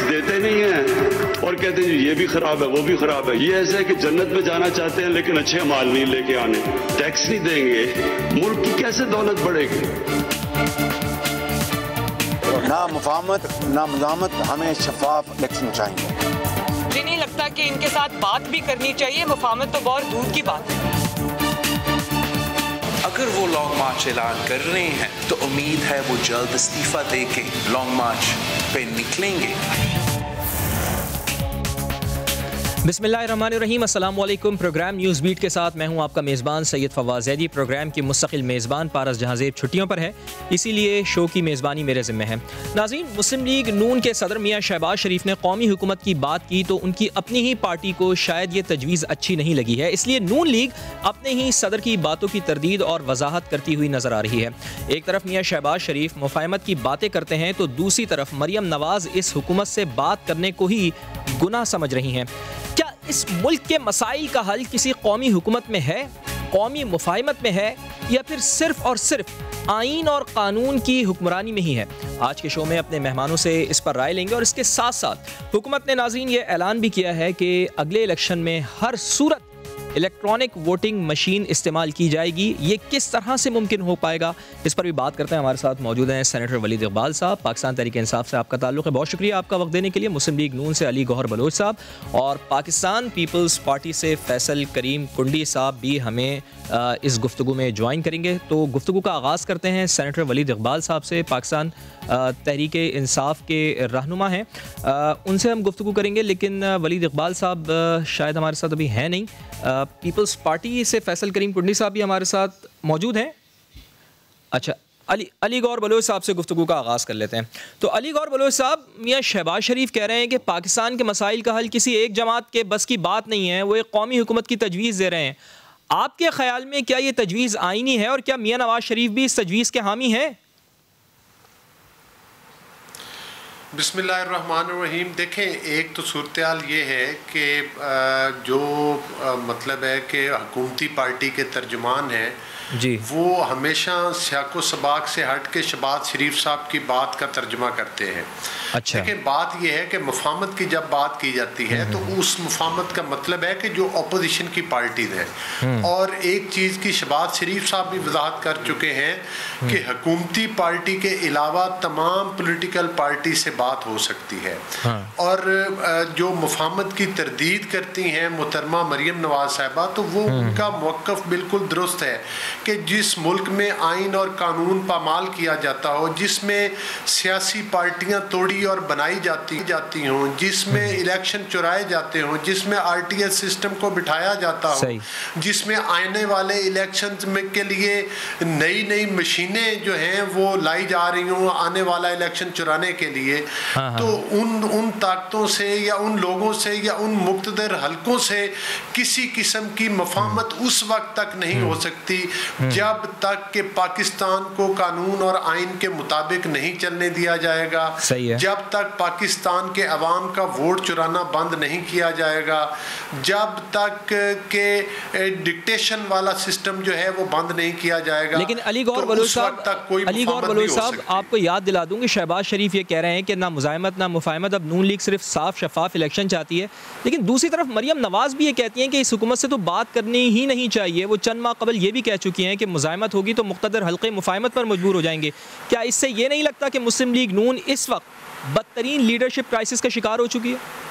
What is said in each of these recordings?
देते नहीं हैं और कहते हैं ये भी खराब है, वो भी खराब है। ये ऐसा है कि जन्नत में जाना चाहते हैं लेकिन अच्छे माल नहीं लेके आने, टैक्स नहीं देंगे, मुल्क की कैसे दौलत बढ़ेगी? ना मुफाहमत ना मज़ामत, हमें शफाफ इलेक्शन चाहिए। मुझे नहीं लगता कि इनके साथ बात भी करनी चाहिए, मुफाहमत तो बहुत दूर की बात है। अगर वो लॉन्ग मार्च ऐलान कर रहे हैं तो उम्मीद है वो जल्द इस्तीफा देके लॉन्ग मार्च पे निकलेंगे। बिस्मिल्लाहिर्रहमानिर्रहीम, अस्सलाम वालेकुम। प्रोग्राम न्यूज़ बीट के साथ मैं हूं आपका मेज़बान सैयद फवाद ज़ैदी। प्रोग्राम की मुस्तकिल मेज़बान पारस जहांज़ेब छुट्टियों पर है, इसीलिए शो की मेज़बानी मेरे ज़िम्मे है। नाज़रीन, मुस्लिम लीग नून के सदर मियाँ शहबाज शरीफ ने कौमी हुकूमत की बात की तो उनकी अपनी ही पार्टी को शायद ये तजवीज़ अच्छी नहीं लगी है, इसलिए नून लीग अपने ही सदर की बातों की तरदीद और वजाहत करती हुई नज़र आ रही है। एक तरफ मियाँ शहबाज शरीफ मुफाहमत की बातें करते हैं तो दूसरी तरफ मरियम नवाज़ इस हुकूमत से बात करने को ही गुनाह समझ रही हैं। क्या इस मुल्क के मसाइल का हल किसी कौमी हुकूमत में है, कौमी मुफाहमत में है, या फिर सिर्फ और सिर्फ आइन और कानून की हुक्मरानी में ही है? आज के शो में अपने मेहमानों से इस पर राय लेंगे और इसके साथ साथ हुकूमत ने नाज़रीन ये ऐलान भी किया है कि अगले इलेक्शन में हर सूरत इलेक्ट्रॉनिक वोटिंग मशीन इस्तेमाल की जाएगी। ये किस तरह से मुमकिन हो पाएगा, इस पर भी बात करते हैं। हमारे साथ मौजूद हैं सेनेटर वलीद इकबाल साहब, पाकिस्तान तहरीक इंसाफ से आपका ताल्लुक़ है, बहुत शुक्रिया आपका वक्त देने के लिए। मुस्लिम लीग नून से अली गौहर बलोच साहब और पाकिस्तान पीपल्स पार्टी से फैसल करीम कुंडी साहब भी हमें इस गुफ्तगू में ज्वाइन करेंगे। तो गुफ्तगू का आगाज़ करते हैं सेनेटर वलीद इकबाल साहब से, पाकिस्तान तहरीक इंसाफ के रहनुमा हैं, उनसे हम गुफ्तगू करेंगे। लेकिन वलीद इकबाल साहब शायद हमारे साथ अभी हैं नहीं। पीपल्स पार्टी से फैसल करीम कुंडी साहब भी हमारे साथ मौजूद हैं। अच्छा, अली गौर बलोच साहब से गुफ्तगू का आगाज़ कर लेते हैं। तो अली गौर बलोच साहब, मियाँ शहबाज शरीफ कह रहे हैं कि पाकिस्तान के मसाइल का हल किसी एक जमात के बस की बात नहीं है, वो एक कौमी हुकूमत की तजवीज़ दे रहे हैं। आपके ख्याल में क्या ये तजवीज़ आईनी है और क्या मियाँ नवाज शरीफ भी इस तजवीज़ के हामी हैं? बिस्मिल्लाहिर्रहमानिर्रहीम। देखें, एक तो सूरत हाल ये है कि जो मतलब है कि हुकूमती पार्टी के तर्जुमान हैं जी, वो हमेशा सियाको सबाक से हट के शहबाज शरीफ साहब की बात का तर्जुमा करते हैं। अच्छा, देखिए, बात यह है कि मुफाहमत की जब बात की जाती है तो उस मुफाहमत का मतलब है कि जो अपोजिशन की पार्टीज हैं, और एक चीज़ की शहबाज शरीफ साहब भी वजाहत कर चुके हैं कि हुकूमती पार्टी के अलावा तमाम पोलिटिकल पार्टी से बात हो सकती है। और जो मुफाहमत की तरदीद करती हैं मोहतरमा मरियम नवाज साहिबा, तो वो उनका मौक़िफ़ बिल्कुल दुरुस्त है कि जिस मुल्क में आइन और कानून पामाल किया जाता हो, जिसमें सियासी पार्टियां तोड़ी और बनाई जाती हों, जिसमें इलेक्शन चुराए जाते हों, जिसमें RTS सिस्टम को बिठाया जाता हो, जिसमें आने वाले इलेक्शन में के लिए नई नई मशीनें जो हैं वो लाई जा रही हों आने वाला इलेक्शन चुराने के लिए, तो उन ताकतों से या उन लोगों से या उन मुक़्तदर हलकों से किसी किस्म की मुफाहमत उस वक्त तक नहीं हो सकती जब तक कि पाकिस्तान को कानून और आइन के मुताबिक नहीं चलने दिया जाएगा, जब तक पाकिस्तान के अवाम का वोट चुराना बंद नहीं किया जाएगा, जब तक के डिक्टेशन वाला सिस्टम जो है वो बंद नहीं किया जाएगा। लेकिन अली गौर बलोच साहब, आपको याद दिला दूं कि शहबाज शरीफ ये कह रहे हैं कि ना मुजाहिमत ना मुफाहमत, अब नून लीग सिर्फ साफ शफाफ इलेक्शन चाहती है। लेकिन दूसरी तरफ मरियम नवाज भी ये कहती हैं कि इस हुकूमत से तो बात करनी ही नहीं चाहिए। वो चंद माह कबल ये भी कह चुकी हैं कि मुजाहिमत होगी तो मुक़्तदर हल्के मुफाहमत पर मजबूर हो जाएंगे। क्या इससे ये नहीं लगता कि मुस्लिम लीग नून इस वक्त बदतरीन लीडरशिप क्राइसिस का शिकार हो चुकी है?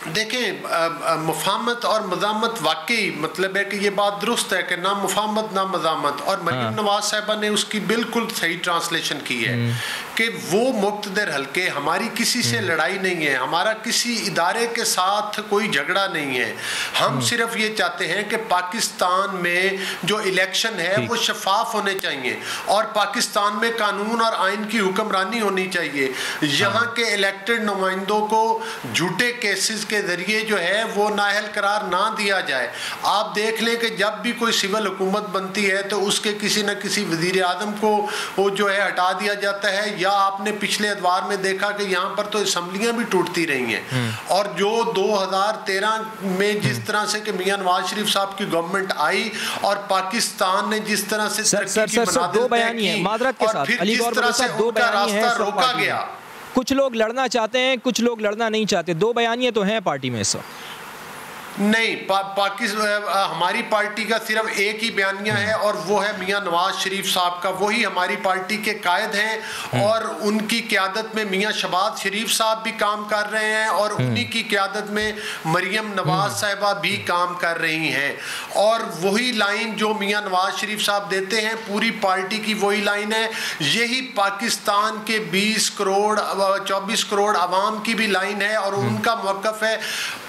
देखें, मुफाहमत और मज़ामत वाकई मतलब है कि ये बात दुरुस्त है कि ना मुफाहमत ना मज़ामत, और मरियम नवाज साहिबा ने उसकी बिल्कुल सही ट्रांसलेशन की है कि वो मुक़्तदर हल्के, हमारी किसी से लड़ाई नहीं है, हमारा किसी इदारे के साथ कोई झगड़ा नहीं है, हम सिर्फ ये चाहते हैं कि पाकिस्तान में जो इलेक्शन है वो शफाफ होने चाहिए और पाकिस्तान में कानून और आइन की हुक्मरानी होनी चाहिए। यहाँ के इलेक्टेड नुमाइंदों को झूठे केसेस के जरिए जो है वो नाअहल करार ना दिया जाए। आप देख लें कि जब भी कोई सिविल हुकूमत बनती है तो उसके किसी न किसी वजीर आज़म को वो जो है हटा दिया जाता है, या आपने पिछले अदवार में देखा कि यहाँ पर तो असम्बलियाँ भी टूटती रही हैं। और जो 2013 में जिस तरह से कि मियां नवाज शरीफ साहब की गवर्नमेंट आई और पाकिस्तान ने जिस तरह से दो बयानी है, मादरत के साथ, फिर जिस तरह से उनका रास्ता रोका गया, कुछ लोग लड़ना चाहते हैं, कुछ लोग लड़ना नहीं चाहते, दो बयानियाँ तो हैं पार्टी में इस वक्त। नहीं, हमारी पार्टी का सिर्फ एक ही बयानिया है और वो है मियां नवाज शरीफ साहब का। वही हमारी पार्टी के कायद हैं और उनकी क़यादत में मियां शहबाज शरीफ साहब भी काम कर रहे हैं और उन्हीं की क़यादत में मरियम नवाज साहिबा भी काम कर रही हैं। और वही लाइन जो मियां नवाज शरीफ साहब देते हैं, पूरी पार्टी की वही लाइन है। यही पाकिस्तान के 20 करोड़ 24 करोड़ आवाम की भी लाइन है और उनका मौक़िफ़ है।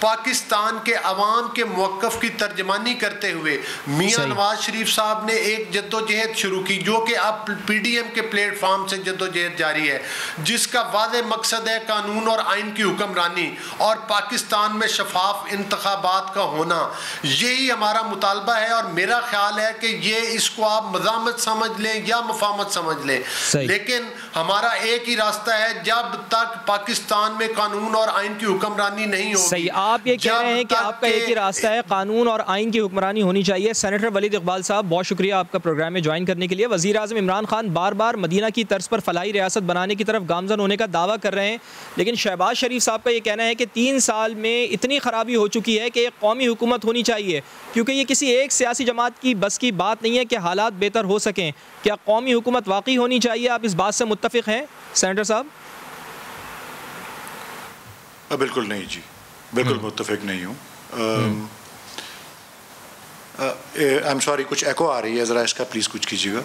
पाकिस्तान के आवाम के मौक़िफ़ की तर्जमानी करते हुए मियां नवाज शरीफ साहब ने एक जद्दोजहद शुरू की, जो कि अब PDM के प्लेटफॉर्म से जद्दोजहद जारी है, जिसका वाज़ेह मकसद है कानून और आइन की हुक्मरानी और पाकिस्तान में शफाफ इंतखाबात का होना। यही हमारा मुतालबा है और मेरा ख्याल है कि ये इसको आप मज़ामत समझ लें या मुफाहमत समझ लें, लेकिन हमारा एक ही रास्ता है, जब तक पाकिस्तान में कानून और आइन की हुक्मरानी नहीं होगी। आप ये कह रहे हैं कि आपका एक ही रास्ता है, कानून और आइन की हुक्मरानी होनी चाहिए। सेनेटर वलीद इकबाल साहब, बहुत शुक्रिया आपका प्रोग्राम में ज्वाइन करने के लिए। वज़ीर आज़म इमरान खान बार बार मदीना की तर्ज पर फलाही रियासत बनाने की तरफ गामज़न होने का दावा कर रहे हैं, लेकिन शहबाज शरीफ साहब का ये कहना है कि 3 साल में इतनी ख़राबी हो चुकी है कि एक कौमी हुकूमत होनी चाहिए, क्योंकि ये किसी एक सियासी जमात की बस की बात नहीं है कि हालात बेहतर हो सकें। क्या कौमी हुकूमत वाकई होनी चाहिए? आप इस बात से मुत्तफ़िक़ हैं सेनेटर साहब? बिल्कुल नहीं जी, बिल्कुल मुत्तफ़िक़ नहीं हूँ। आई एम सॉरी, कुछ एको आ रही है, ज़रा इसका प्लीज़ कुछ कीजिएगा।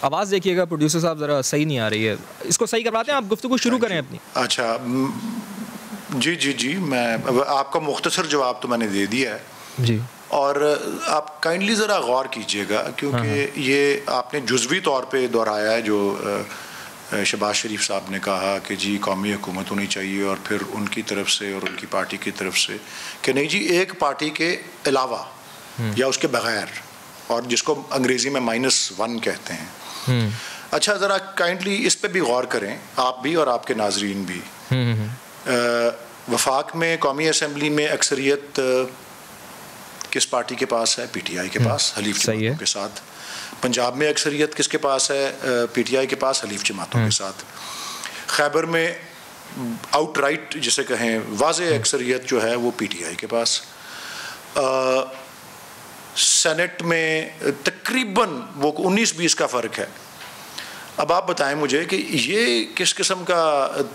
आवाज़ देखिएगा प्रोड्यूसर साहब, ज़रा सही नहीं आ रही है, इसको सही करवाते हैं। आप गुफ्तगू शुरू करें अपनी। अच्छा, जी जी जी, मैं आपका मुख्तसर जवाब तो मैंने दे दिया है जी, और आप काइंडली ज़रा गौर कीजिएगा, क्योंकि ये आपने जुज़वी तौर पे दोहराया है जो शहबाज शरीफ साहब ने कहा कि जी कौमी हुकूमत होनी चाहिए, और फिर उनकी तरफ से और उनकी पार्टी की तरफ से कि नहीं जी, एक पार्टी के अलावा या उसके बग़ैर, और जिसको अंग्रेज़ी में -1 कहते हैं। अच्छा, ज़रा काइंडली इस पे भी गौर करें, आप भी और आपके नाजरीन भी। वफाक में कौमी असम्बली में अक्सरियत किस पार्टी के पास है? PTI के पास, हलीफ जमातों के साथ। पंजाब में अक्सरियत किसके पास है? PTI के पास, हलीफ जमातों के साथ। खैबर में आउटराइट जिसे कहें वाज़ेह अक्सरियत जो है वो PTI के पास। सेनेट में तकरीबन वो 19-20 का फ़र्क है। अब आप बताएं मुझे कि ये किस किस्म का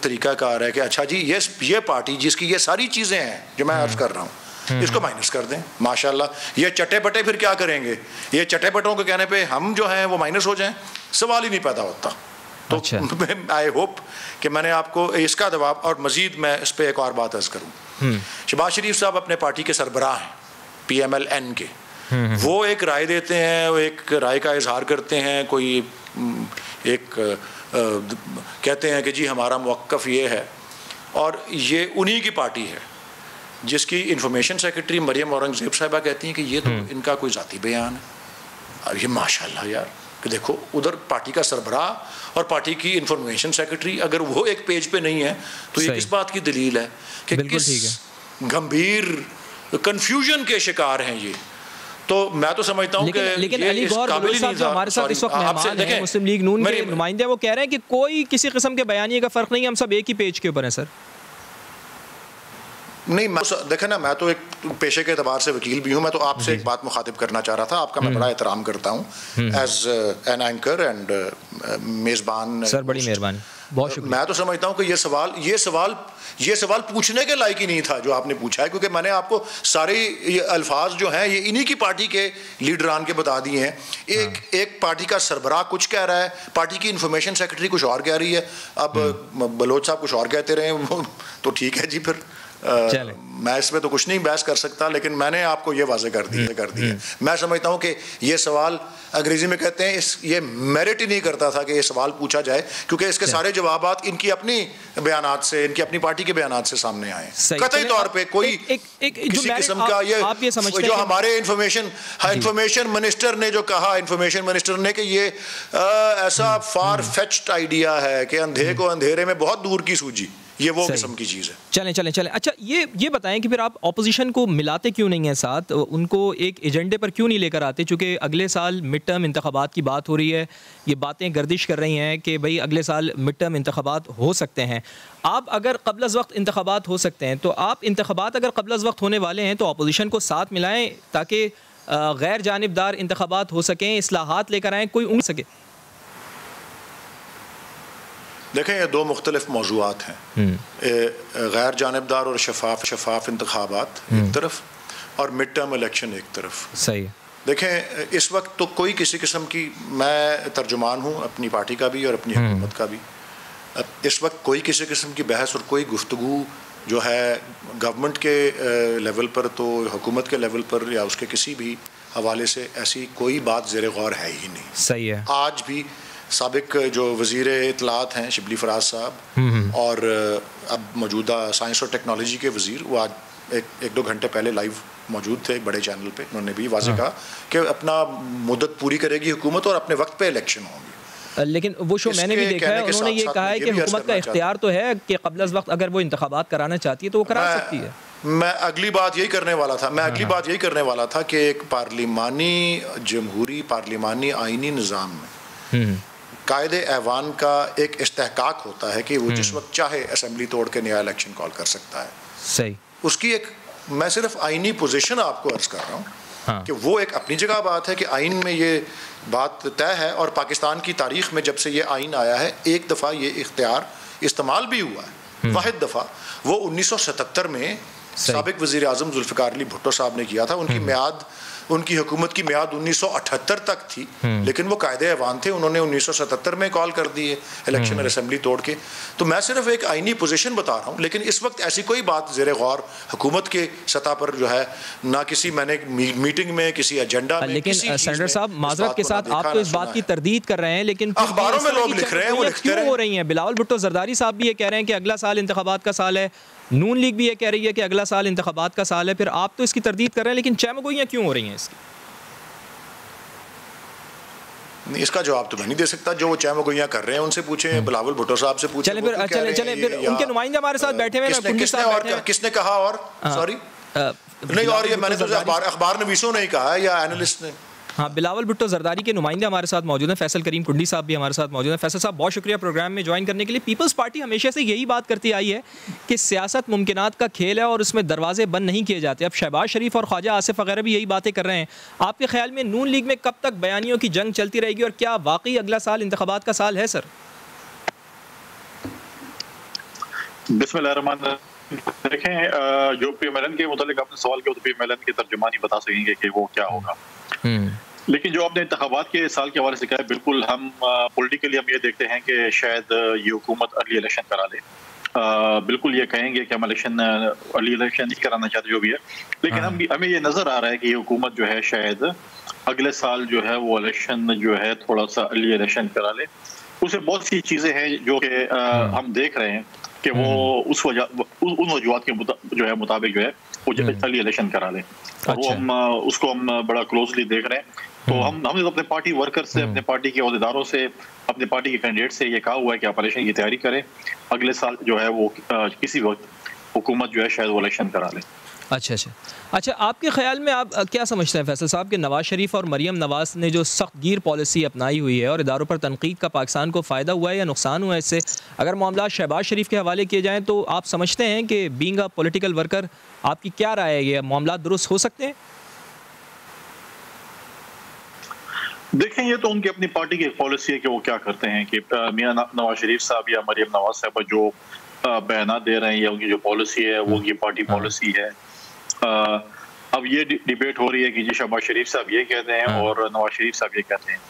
तरीक़ाकार है कि अच्छा जी ये पार्टी जिसकी ये सारी चीज़ें हैं जो मैं अर्ज़ कर रहा हूँ, इसको माइनस कर दें। माशाल्लाह, ये चटे पटे फिर क्या करेंगे? ये चटे पटों के कहने पे हम जो हैं वो माइनस हो जाएं, सवाल ही नहीं पैदा होता। तो आई होप कि मैंने आपको इसका जवाब, और मज़ीद मैं इस पर एक और बात अर्ज़ करूँ। शहबाज शरीफ साहब अपने पार्टी के सरबराह हैं, PMLN के। वो एक राय देते हैं, वो एक राय का इजहार करते हैं, कोई एक कहते हैं कि जी हमारा मौक़िफ़ ये है, और ये उन्हीं की पार्टी है जिसकी इंफॉर्मेशन सेक्रेटरी मरियम औरंगज़ेब साहिबा कहती हैं कि ये तो इनका कोई ज़ाती बयान है। और ये माशाल्लाह यार, कि देखो उधर पार्टी का सरबराह और पार्टी की इंफॉर्मेशन सेक्रेटरी अगर वो एक पेज पे नहीं है तो ये किस बात की दलील है कि किस गंभीर कन्फ्यूजन के शिकार हैं ये। तो मैं तो समझता हूँ कि लेकिन अली गौर साहब जो हमारे साथ इस वक्त मेहमान हैं, मुस्लिम लीग नून के नुमाइंदे, वो कह रहे हैं कि कोई किसी किस्म के बयानिए का फ़र्क नहीं है, हम सब एक ही पेज के ऊपर हैं सर। नहीं, देखें ना, मैं तो एक पेशे के एतबार से वकील भी हूँ। मैं तो आपसे एक बात मुखातिब करना चाह रहा था। आपका मैं बड़ा एहतराम करता हूँ एज एन एंकर एंड मेज़बान। सर बड़ी मेहरबानी, बहुत शुक्रिया। मैं तो समझता हूँ कि ये सवाल पूछने के लायक ही नहीं था जो आपने पूछा है, क्योंकि मैंने आपको सारे ये अल्फाज जो हैं ये इन्हीं की पार्टी के लीडरान के बता दिए हैं। एक पार्टी का सरबराह कुछ कह रहा है, पार्टी की इंफॉर्मेशन सेक्रेटरी कुछ और कह रही है। अब बलोच साहब कुछ और कहते रहे तो ठीक है जी, फिर मैं इसमें तो कुछ नहीं बहस कर सकता, लेकिन मैंने आपको ये वाज़ेह कर दिया। मैं समझता हूँ कि ये सवाल अंग्रेज़ी में कहते हैं ये मेरिट ही नहीं करता था कि ये सवाल पूछा जाए, क्योंकि इसके सारे जवाबात इनकी अपनी बयानात से, इनकी अपनी पार्टी के बयानात से सामने आए। कतई तौर पे कोई किसी किस्म का ये जो हमारे इंफॉर्मेशन मिनिस्टर ने जो कहा, इंफॉर्मेशन मिनिस्टर ने कि ये ऐसा फार फेच्ड आइडिया है कि अंधे को अंधेरे में बहुत दूर की सूझी, ये वो किस्म की चीज़ है। चलें। अच्छा ये बताएं कि फिर आप ऑपोजिशन को मिलाते क्यों नहीं हैं साथ, उनको एक एजेंडे पर क्यों नहीं लेकर आते? चूँकि अगले साल मिड टर्म इंतखाबात की बात हो रही है, ये बातें गर्दिश कर रही हैं कि भाई अगले साल मिड टर्म इंतखाबात हो सकते हैं। आप अगर क़ब्ल अज़ वक्त इंतखाबात हो सकते हैं तो आप इंतखाबात अगर क़ब्ल अज़ वक्त होने वाले हैं तो ऑपोजिशन को साथ मिलाएँ ताकि गैर जानिबदार इंतखाबात हो सकें, इस्लाहात लेकर आएँ, कोई उम्मीद सके। देखें, ये दो मुख्तलिफ मौज़ूआत हैं, गैर जानिबदार और शफाफ इंतखाबात एक तरफ और मिड टर्म इलेक्शन एक तरफ। सही है। देखें, इस वक्त तो कोई किसी किस्म की, मैं तर्जुमान हूँ अपनी पार्टी का भी और अपनी हुकूमत का भी, इस वक्त कोई किसी किस्म की बहस और कोई गुफ्तगू जो है गवर्नमेंट के लेवल पर तो हुकूमत के लेवल पर या उसके किसी भी हवाले से ऐसी कोई बात ज़ेर गौर है ही नहीं। सही है। आज भी साबिक जो वज़ीर इत्तलात हैं शिबली फराज साहब और अब मौजूदा साइंस और टेक्नोलॉजी के वज़ीर, वो आज एक दो घंटे पहले लाइव मौजूद थे एक बड़े चैनल पे। उन्होंने भी वाज़ेह कहा कि अपना मुद्दत पूरी करेगी हुकूमत और अपने वक्त पे इलेक्शन होंगे। लेकिन वो शो मैंने भी देखा है, उन्होंने ये कहा है कि हुकूमत का इख्तियार तो है कि क़ब्ल अज़ वक्त अगर वो इंतखाबात कराना चाहती है तो वो करा सकती है। मैं अगली बात यही करने वाला था कि एक पार्लिमानी जमहूरी पार्लिमानी आइनी निज़ाम में कायदे ऐवान का एक इस्तेहकाक होता है कि वो जिस वक्त चाहे असेंबली तोड़ के नया इलेक्शन कॉल कर सकता है। सही। उसकी एक, मैं सिर्फ आइनी पोजीशन आपको अर्ज कर रहा हूँ कि वो एक अपनी जगह बात है कि आइन में ये बात तय है और पाकिस्तान की तारीख में जब से ये आइन आया है एक दफ़ा ये इख्तियार इस्तेमाल भी हुआ है, वाहिद दफ़ा, वो 1977 में साबिक वज़ीर आज़म जुल्फ़िकार अली भुट्टो साहब ने किया था। उनकी हुकूमत की मियाद 1978 तक थी, लेकिन वो कायदे ऐवान थे, उन्होंने 1977 में कॉल कर दी है इलेक्शन और असेंबली तोड़ के। तो मैं सिर्फ एक आइनी पोजीशन बता रहा हूँ, लेकिन इस वक्त ऐसी कोई बात ज़ेर गौर हुकूमत के सतह पर जो है ना किसी मैंने मीटिंग में किसी एजेंडा में। लेकिन सेनेटर साहब माजरत के साथ आप तो इस बात की तरदीद कर रहे हैं, लेकिन अखबारों में लोग लिख रहे हैं, वो लिखते हो रही हैं। बिलावल भुट्टो जरदारी साहब भी ये कह रहे हैं कि अगला साल इंतखाबात का साल है, नून लीग भी ये कह रही है कि अगला साल इंतखाबात का साल है, फिर आप तो इसकी तरदीद कर रहे हैं, लेकिन चहमगोइयाँ क्यों हो रही हैं इसकी? इसका जवाब तो मैं नहीं दे सकता, जो वो चहमगोइयाँ कर रहे हैं उनसे पूछे, बिलावल भुट्टो साहब से पूछे। चले फिर उनके नुमाइंदे हमारे साथ बैठे हुए हैं। किसने कहा और सॉरी नहीं, और ये मैंने तो अखबार नवीसों ने ही कहा है या एनालिस्ट ने। हाँ, बिलावल भुट्टो जरदारी के नुमाइंदे हमारे साथ मौजूद हैं, फैसल करीम कुंडी साहब भी हमारे साथ मौजूद हैं। फैसल साहब बहुत शुक्रिया प्रोग्राम में ज्वाइन करने के लिए। पीपल्स पार्टी हमेशा से यही बात करती आई है कि सियासत मुमकिनात का खेल है और उसमें दरवाजे बंद नहीं किए जाते। अब शहबाज शरीफ और ख्वाजा आसिफ वगैरह भी यही बातें कर रहे हैं। आपके ख्याल में नून लीग में कब तक बयानियों की जंग चलती रहेगी और क्या वाकई अगला साल इंतखाबात का साल है? सर बिस्मिल्लाह, देखें जो पीएमएलएन के मुतालिक आपने सवाल किया तो पीएमएलएन के तर्जुमान ही बता सकेंगे कि वो क्या होगा। लेकिन जो आपने इंतखाबात के साल के हवाले से कहा है, बिल्कुल हम पॉलिटिकली हम ये देखते हैं कि शायद ये हुकूमत अर्ली इलेक्शन करा ले। बिल्कुल ये कहेंगे कि हम अर्ली इलेक्शन नहीं कराना चाहते जो भी है, लेकिन हमें ये नज़र आ रहा है कि ये हुकूमत जो है शायद अगले साल जो है वो इलेक्शन जो है थोड़ा सा अर्ली इलेक्शन करा ले। उससे बहुत सी चीज़ें हैं जो कि हम देख रहे हैं कि वो उन वजूहात के जो है मुताबिक जो है वो अर्ली इलेक्शन करा ले, और वो उसको हम बड़ा क्लोजली देख रहे हैं। तो हमने अपने पार्टी वर्कर्स से, अपने पार्टी के अहदेदारों से, अपने पार्टी के कैंडिडेट से ये कहा हुआ है कि आप इलेक्शन की तैयारी करें, अगले साल जो है वो किसी वक्त हुकूमत जो है शायद वो इलेक्शन करा ले। अच्छा, आपके ख्याल में आप क्या समझते हैं फैसल साहब कि नवाज शरीफ और मरियम नवाज ने जो सख्त गिर पॉलिसी अपनाई हुई है और इदारों पर तनकीद का पाकिस्तान को फ़ायदा हुआ है या नुकसान हुआ है इससे? अगर मामला शहबाज शरीफ के हवाले किए जाएँ तो आप समझते हैं कि बीइंग अ पॉलिटिकल वर्कर आपकी क्या राय है, ये मामला दुरुस्त हो सकते हैं? देखें, ये तो उनकी अपनी पार्टी की पॉलिसी है कि वो क्या करते हैं कि मियां नवाज शरीफ साहब या मरियम नवाज साहब जो बयान दे रहे हैं या उनकी जो पॉलिसी है वो उनकी पार्टी पॉलिसी है। अब ये डिबेट हो रही है कि जी शहबाज शरीफ साहब ये कहते हैं और नवाज शरीफ साहब ये कहते हैं।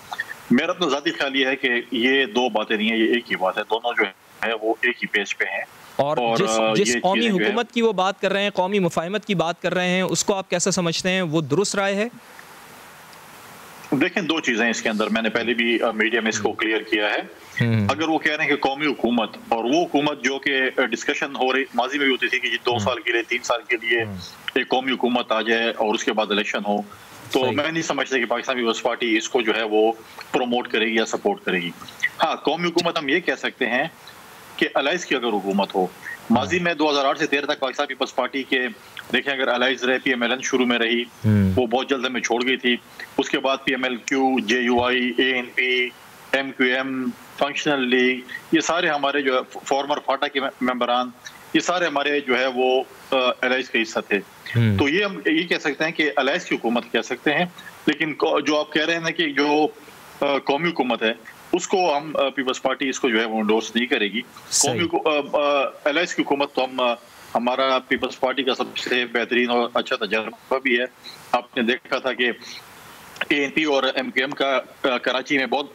मेरा तो ज़ाती ख्याल ये है कि ये दो बातें नहीं है, ये एक ही बात है, दोनों जो है वो एक ही पेज पे हैं। और जिस कौमी हुकूमत की वो बात कर रहे हैं, कौमी मुफाहिमत की बात कर रहे हैं, उसको आप कैसे समझते हैं? वो दुरुस्त राय है? देखें, दो चीजें इसके अंदर, मैंने पहले भी मीडिया में इसको क्लियर किया है। अगर वो कह रहे हैं कि कौमी हुकूमत, और वो हुकूमत जो कि डिस्कशन हो रही माजी में भी होती थी कि 2 साल के लिए 3 साल के लिए एक कौमी हुकूमत आ जाए और उसके बाद इलेक्शन हो, तो मैं नहीं समझता कि पाकिस्तान पीपल्स पार्टी इसको जो है वो प्रमोट करेगी या सपोर्ट करेगी। हाँ, कौमी हुकूमत हम ये कह सकते हैं कि अलाइस की अगर हुकूमत हो, माजी में 2008 से 13 तक पाकिस्तान पीपल्स पार्टी के देखें अगर अलाइज रहे, PMLN शुरू में रही, वो बहुत जल्द हमें छोड़ गई थी। उसके बाद PMLQ, JUI, ANP, MQM, functional league, ये सारे हमारे जो है फॉर्मर फाटा के मेंबरान, ये सारे हमारे जो है वो अलाइज का हिस्सा थे। तो ये हम ये कह सकते हैं कि अलाइज की हुकूमत कह सकते हैं। लेकिन जो आप कह रहे हैं ना कि जो कौमी हुकूमत है उसको हम पीपल्स पार्टी इसको जो है वो इंडोर्स नहीं करेगी। कौमी अलाइज की हुकूमत तो हमारा पीपल्स पार्टी का सबसे बेहतरीन और अच्छा तजर्बा भी है। आपने देखा था कि ANP और MQM का कराची में बहुत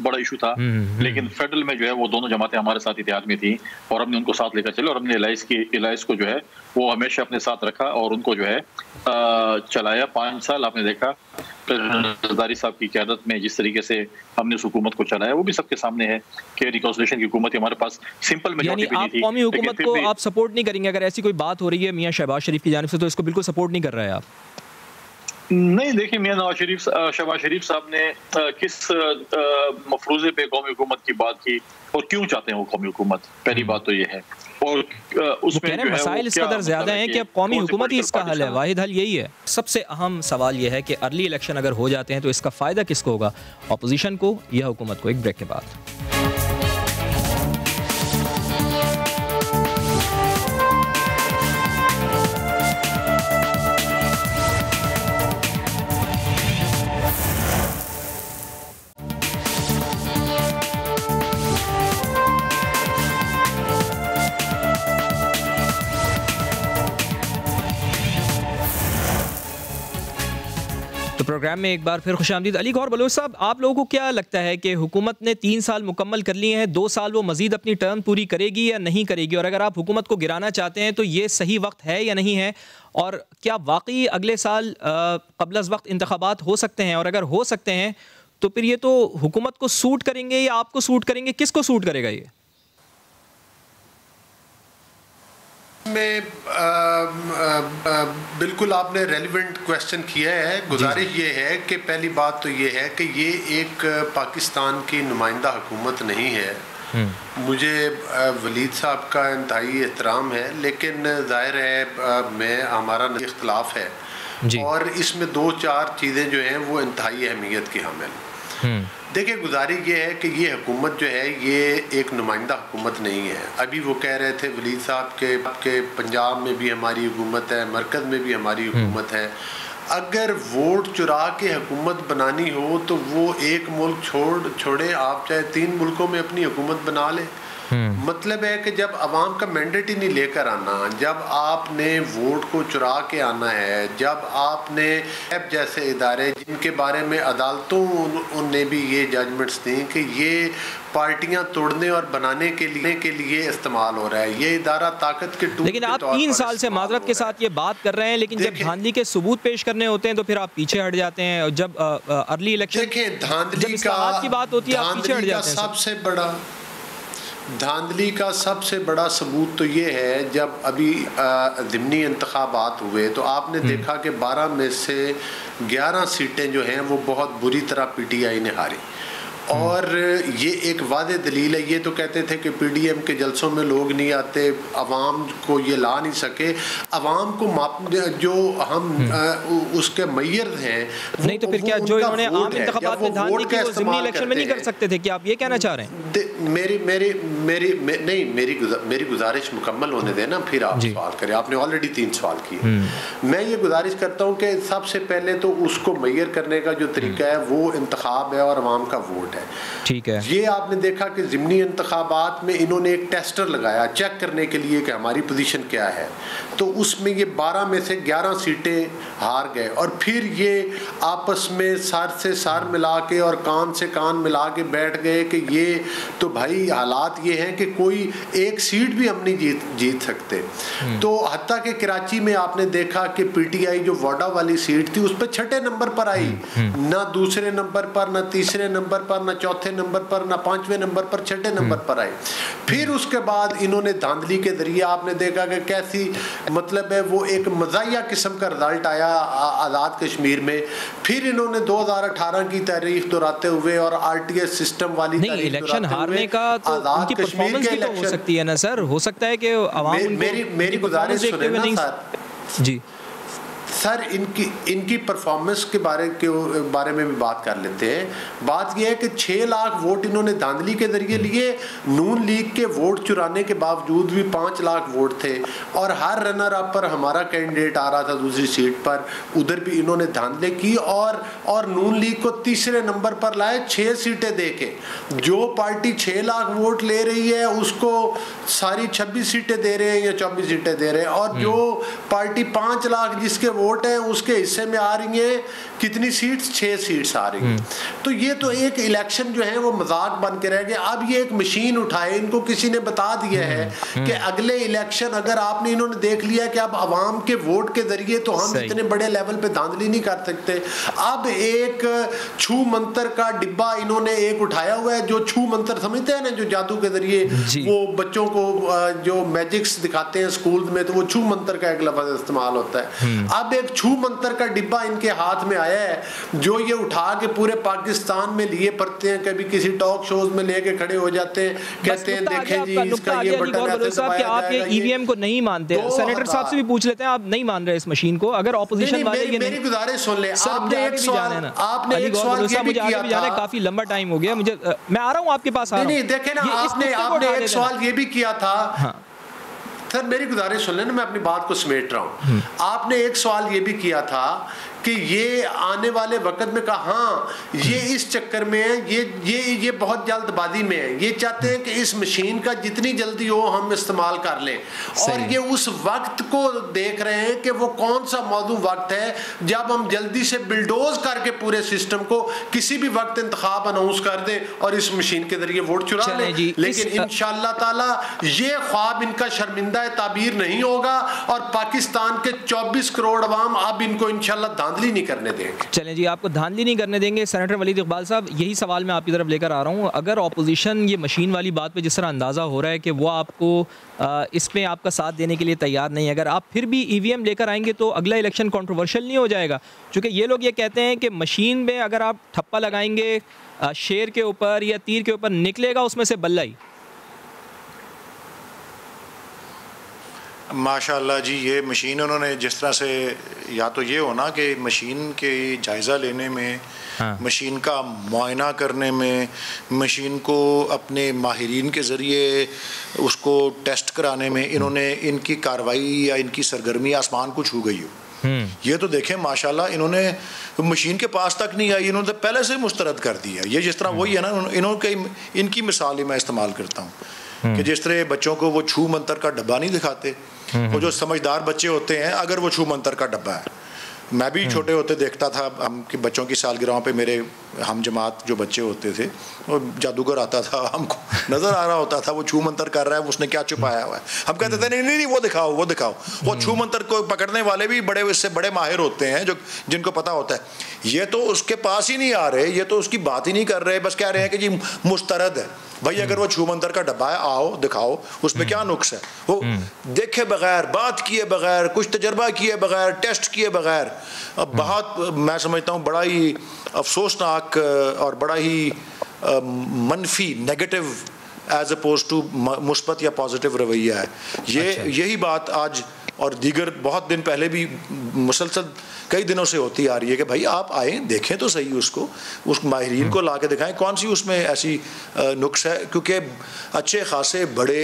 बड़ा इशू था, लेकिन फेडरल में जो है वो दोनों जमातें हमारे साथ इत्तेहाद में थी और हमने उनको साथ लेकर चले और हमने एलाइज को जो है वो हमेशा अपने साथ रखा और उनको जो है चलाया 5 साल। आपने देखा प्रेसिडेंट ज़रदारी साहब की क़यादत में जिस तरीके से हमने उस हुकूमत को चलाया, वो भी सबके सामने है कि रिकॉन्सिलिएशन की हुकूमत हमारे पास सिंपल मेजॉरिटी भी नहीं थी। कौमी हुकूमत को आप सपोर्ट नहीं करेंगे? अगर ऐसी कोई बात हो रही है मियां शहबाज शरीफ की जानिब से तो इसको बिल्कुल सपोर्ट नहीं कर रहे हैं आप? नहीं, देखिए मियां शहबाज शरीफ साहब ने किस मफरूजे पे कौमी हुकूमत की बात की और क्यों चाहते हैं वो कौमी हुकूमत, पहली बात तो ये है। और उसमें मसाइल इस कदर ज्यादा हैं कि अब कौमी हुकूमत ही इसका हल है, वाहिद हल यही है। सबसे अहम सवाल ये है कि अर्ली इलेक्शन अगर हो जाते हैं तो इसका फ़ायदा किसको होगा, अपोजिशन को या हुकूमत को? एक ब्रेक के बाद। तो प्रोग्राम में एक बार फिर खुशामदीद। अली गौहर बलोच साहब, आप लोगों को क्या लगता है कि हुकूमत ने 3 साल मुकम्मल कर लिए हैं, 2 साल वो मजीद अपनी टर्म पूरी करेगी या नहीं करेगी? और अगर आप हुकूमत को गिराना चाहते हैं तो ये सही वक्त है या नहीं है? और क्या वाकई अगले साल क़ब्ल अज़ वक्त इंतखाबात हो सकते हैं? और अगर हो सकते हैं तो फिर ये तो हुकूमत को सूट करेंगे या आपको सूट करेंगे? किसको सूट करेगा ये? में बिल्कुल आपने रेलिवेंट क्वेश्चन किया है। गुजारिश ये है कि पहली बात तो ये है कि ये एक पाकिस्तान की नुमाइंदा हुकूमत नहीं है। मुझे वलीद साहब का इंतहाई एहतराम है, लेकिन ज़ाहिर है हमारा इख्तलाफ है और इसमें 2-4 चीज़ें जो हैं वो इंतहाई अहमियत की हामिल। देखिए, गुजारिश ये है कि ये हुकूमत जो है ये एक नुमाइंदा हुकूमत नहीं है। अभी वो कह रहे थे वलीद साहब के पंजाब में भी हमारी हुकूमत है, मरकज़ में भी हमारी हुकूमत है। अगर वोट चुरा के हुकूमत बनानी हो तो वो एक मुल्क छोड़े, आप चाहे 3 मुल्कों में अपनी हुकूमत बना ले। मतलब है कि जब अवाम का मैंडेट ही नहीं लेकर आना, जब आपने वोट को चुरा के आना है, जब आपने जैसे इदारे जिनके बारे में अदालतों ने भी ये जजमेंट्स दी कि ये पार्टियां तोड़ने और बनाने के लिए इस्तेमाल हो रहा है, ये इदारा ताकत के टूल। लेकिन आप 3 साल से माजरत के साथ ये बात कर रहे हैं, लेकिन जब धांधली के सबूत पेश करने होते हैं तो फिर आप पीछे हट जाते हैं। और जब अर्ली इलेक्शन धांधली की बात होती है आप पीछे हट जाते हैं। धांधली का सबसे बड़ा सबूत तो ये है, जब अभी ज़िमनी इंतखाबात हुए तो आपने देखा कि 12 में से 11 सीटें जो हैं वो बहुत बुरी तरह PTI ने हारी। और ये एक वादे दलील है। ये तो कहते थे कि PDM के जलसों में लोग नहीं आते, अवाम को ये ला नहीं सके। अवाम को जो हम उसके मैयर हैं नहीं, तो फिर क्या जो इन्होंने आम इंतखाबात में धांधली की वो ज़िमनी इलेक्शन में नहीं कर सकते थे? क्या आप ये कहना चाह रहे हैं? मेरी गुजारिश मुकम्मल होने देना, फिर आप सवाल करें। आपने ऑलरेडी 3 सवाल किए। मैं ये गुजारिश करता हूँ कि सबसे पहले तो उसको मैयर करने का जो तरीका है वो इंतखाब है और अवाम का वोट है। ठीक है। ये आपने देखा कि ज़िमनी इंतखाबात में इन्होंने एक टेस्टर लगाया चेक करने के लिए कि हमारी पोजीशन क्या है, तो उसमें ये 12 में से 11 सीटें हार गए। और फिर ये आपस में सर से सर मिला के और कान से कान मिला के बैठ गए कि ये तो भाई हालात ये हैं कि कोई एक सीट भी हम नहीं जीत सकते। तो हत्ता कि कराची में आपने देखा कि PTI जो वाडा वाली सीट थी उस पर 6ठे नंबर पर आई, ना दूसरे नंबर पर, ना तीसरे नंबर पर, ना चौथे नंबर पर, ना 5वें नंबर पर, 6ठे नंबर पर आए। फिर उसके बाद इन्होंने धांधली के जरिए आपने देखा कि कैसी मतलब है वो एक मज़ाहिया किस्म का रिजल्ट आया आज़ाद कश्मीर में। फिर इन्होंने 2018 की तारीख दोहराते हुए और आरटीएस सिस्टम वाली नहीं, इलेक्शन हारने का तो उनकी परफॉर्मेंस भी तो हो सकती है ना सर, हो सकता है कि आवाम मेरी गुजारिश सुने ना सर जी सर, इनकी परफॉर्मेंस के बारे में भी बात कर लेते हैं। बात यह है कि 6 लाख वोट इन्होंने धांधली के जरिए लिए, नून लीग के वोट चुराने के बावजूद भी 5 लाख वोट थे, और हर रनर अप पर हमारा कैंडिडेट आ रहा था दूसरी सीट पर, उधर भी इन्होंने धांधले की और नून लीग को तीसरे नंबर पर लाए 6 सीटें दे के। जो पार्टी 6 लाख वोट ले रही है उसको सारी 26 सीटें दे रहे हैं या 24 सीटें दे रहे हैं, और जो पार्टी 5 लाख जिसके वोट है उसके हिस्से में आ रही है कितनी सीट्स, 6 सीट्स आ रही हैं। तो ये तो एक इलेक्शन जो है वो मजाक बन के रह गया। अब ये एक मशीन उठाए, इनको किसी ने बता दिया है कि अगले इलेक्शन अगर आपने इन्होंने देख लिया कि अब आवाम के वोट के जरिए तो हम इतने बड़े लेवल पे धांधली नहीं कर सकते। अब एक छू मंत्र का डिब्बा इन्होंने एक उठाया हुआ है, जो छू मंत्र समझते हैं ना, जो जादू के जरिए वो बच्चों को जो मैजिक्स दिखाते हैं स्कूल में, तो वो छू मंत्र का एक लफ्ज इस्तेमाल होता है। अब एक छू मंत्र का डिब्बा इनके हाथ में आया है, जो ये उठा के पूरे पाकिस्तान में लिए पड़ते हैं, कभी किसी टॉक शोज में लेके खड़े हो जाते हैं, कहते हैं देखें जी इसका ये बटन ऐसे दबाया जाएगा। आप ये ईवीएम को नहीं मानते, सेनेटर साहब से भी पूछ लेते हैं, आप नहीं मान रहे इस मशीन को? अगर ऑपोजिशन वाले ये मेरी गुजारिश सुन ले, आपने एक सवाल ये भी किया, काफी लंबा टाइम हो गया मुझे, मैं आ रहा हूँ आपके पास। नहीं देखे ना, आपने एक सवाल ये भी किया था सर, मेरी गुजारिश सुन लेना, मैं अपनी बात को समेट रहा हूँ। आपने एक सवाल ये भी किया था कि ये आने वाले वक्त में कहा, हाँ ये इस चक्कर में है, ये बहुत जल्दबाजी में है, ये चाहते हैं कि इस मशीन का जितनी जल्दी हो हम इस्तेमाल कर लें, और ये उस वक्त को देख रहे हैं कि वो कौन सा मौजू वक्त है जब हम जल्दी से बिल्डोज करके पूरे सिस्टम को किसी भी वक्त इंतखाब अनाउंस कर दें और इस मशीन के जरिए वोट चुरा लें। लेकिन इंशाअल्लाह ताला ये ख्वाब इनका शर्मिंदा ताबीर नहीं होगा, और पाकिस्तान के 24 करोड़ अवाम अब इनको इंशाअल्लाह धांधली नहीं करने देंगे। चलें जी, आपको धांधली नहीं करने देंगे। सेनेटर वलीद इकबाल साहब, यही सवाल मैं आपकी तरफ लेकर आ रहा हूँ। अगर ऑपोजिशन ये मशीन वाली बात पे जिस तरह अंदाज़ा हो रहा है कि वो आपको इसमें आपका साथ देने के लिए तैयार नहीं है, अगर आप फिर भी ईवीएम लेकर आएंगे तो अगला इलेक्शन कंट्रोवर्शियल नहीं हो जाएगा? क्योंकि ये लोग ये कहते हैं कि मशीन में अगर आप ठप्पा लगाएंगे शेर के ऊपर या तीर के ऊपर, निकलेगा उसमें से बल्ला ही। माशाल्लाह जी, ये मशीन उन्होंने जिस तरह से, या तो ये हो ना कि मशीन के जायज़ा लेने में, मशीन का मुआयना करने में, मशीन को अपने माहिरीन के ज़रिए उसको टेस्ट कराने में इन्होंने, इनकी कार्रवाई या इनकी सरगर्मी आसमान को छू गई हो। ये तो देखें माशाल्लाह, इन्होंने मशीन के पास तक नहीं आई, इन्होंने पहले से मुस्तरद कर दिया। ये जिस तरह वही है ना, इन्होंने इनकी मिसाल ही मैं इस्तेमाल करता हूँ कि जिस तरह बच्चों को वो छू मंतर का डब्बा नहीं दिखाते, वो जो समझदार बच्चे होते हैं, अगर वो छू मंतर का डब्बा है, मैं भी छोटे होते देखता था, हम कि बच्चों की सालगिरहों पे मेरे हम जमात जो बच्चे होते थे, वो जादूगर आता था, हमको नज़र आ रहा होता था वो छू मंतर कर रहा है, उसने क्या छुपाया हुआ है। हम कहते थे नहीं नहीं वो दिखाओ वो दिखाओ। वो छू मंतर को पकड़ने वाले भी बड़े इससे बड़े माहिर होते हैं, जो जिनको पता होता है। ये तो उसके पास ही नहीं आ रहे, ये तो उसकी बात ही नहीं कर रहे, बस कह रहे हैं कि जी मुस्तरद है भाई, अगर वो छू मंतर का डब्बा है आओ दिखाओ, उसमें क्या नुक्स है। वो देखे बगैर, बात किए बगैर, कुछ तजर्बा किए बगैर, टेस्ट किए बगैर, अब बहुत मैं समझता हूँ बड़ा ही अफसोसनाक और बड़ा ही मनफी नेगेटिव एज अपोज टू मुस्बत या पॉजिटिव रवैया है ये। यही बात आज और दीगर बहुत दिन पहले भी मुसलसल कई दिनों से होती आ रही है कि भाई आप आए देखें तो सही उसको, उस माहिरीन को ला के दिखाएं कौन सी उसमें ऐसी नुक्स है, क्योंकि अच्छे खासे बड़े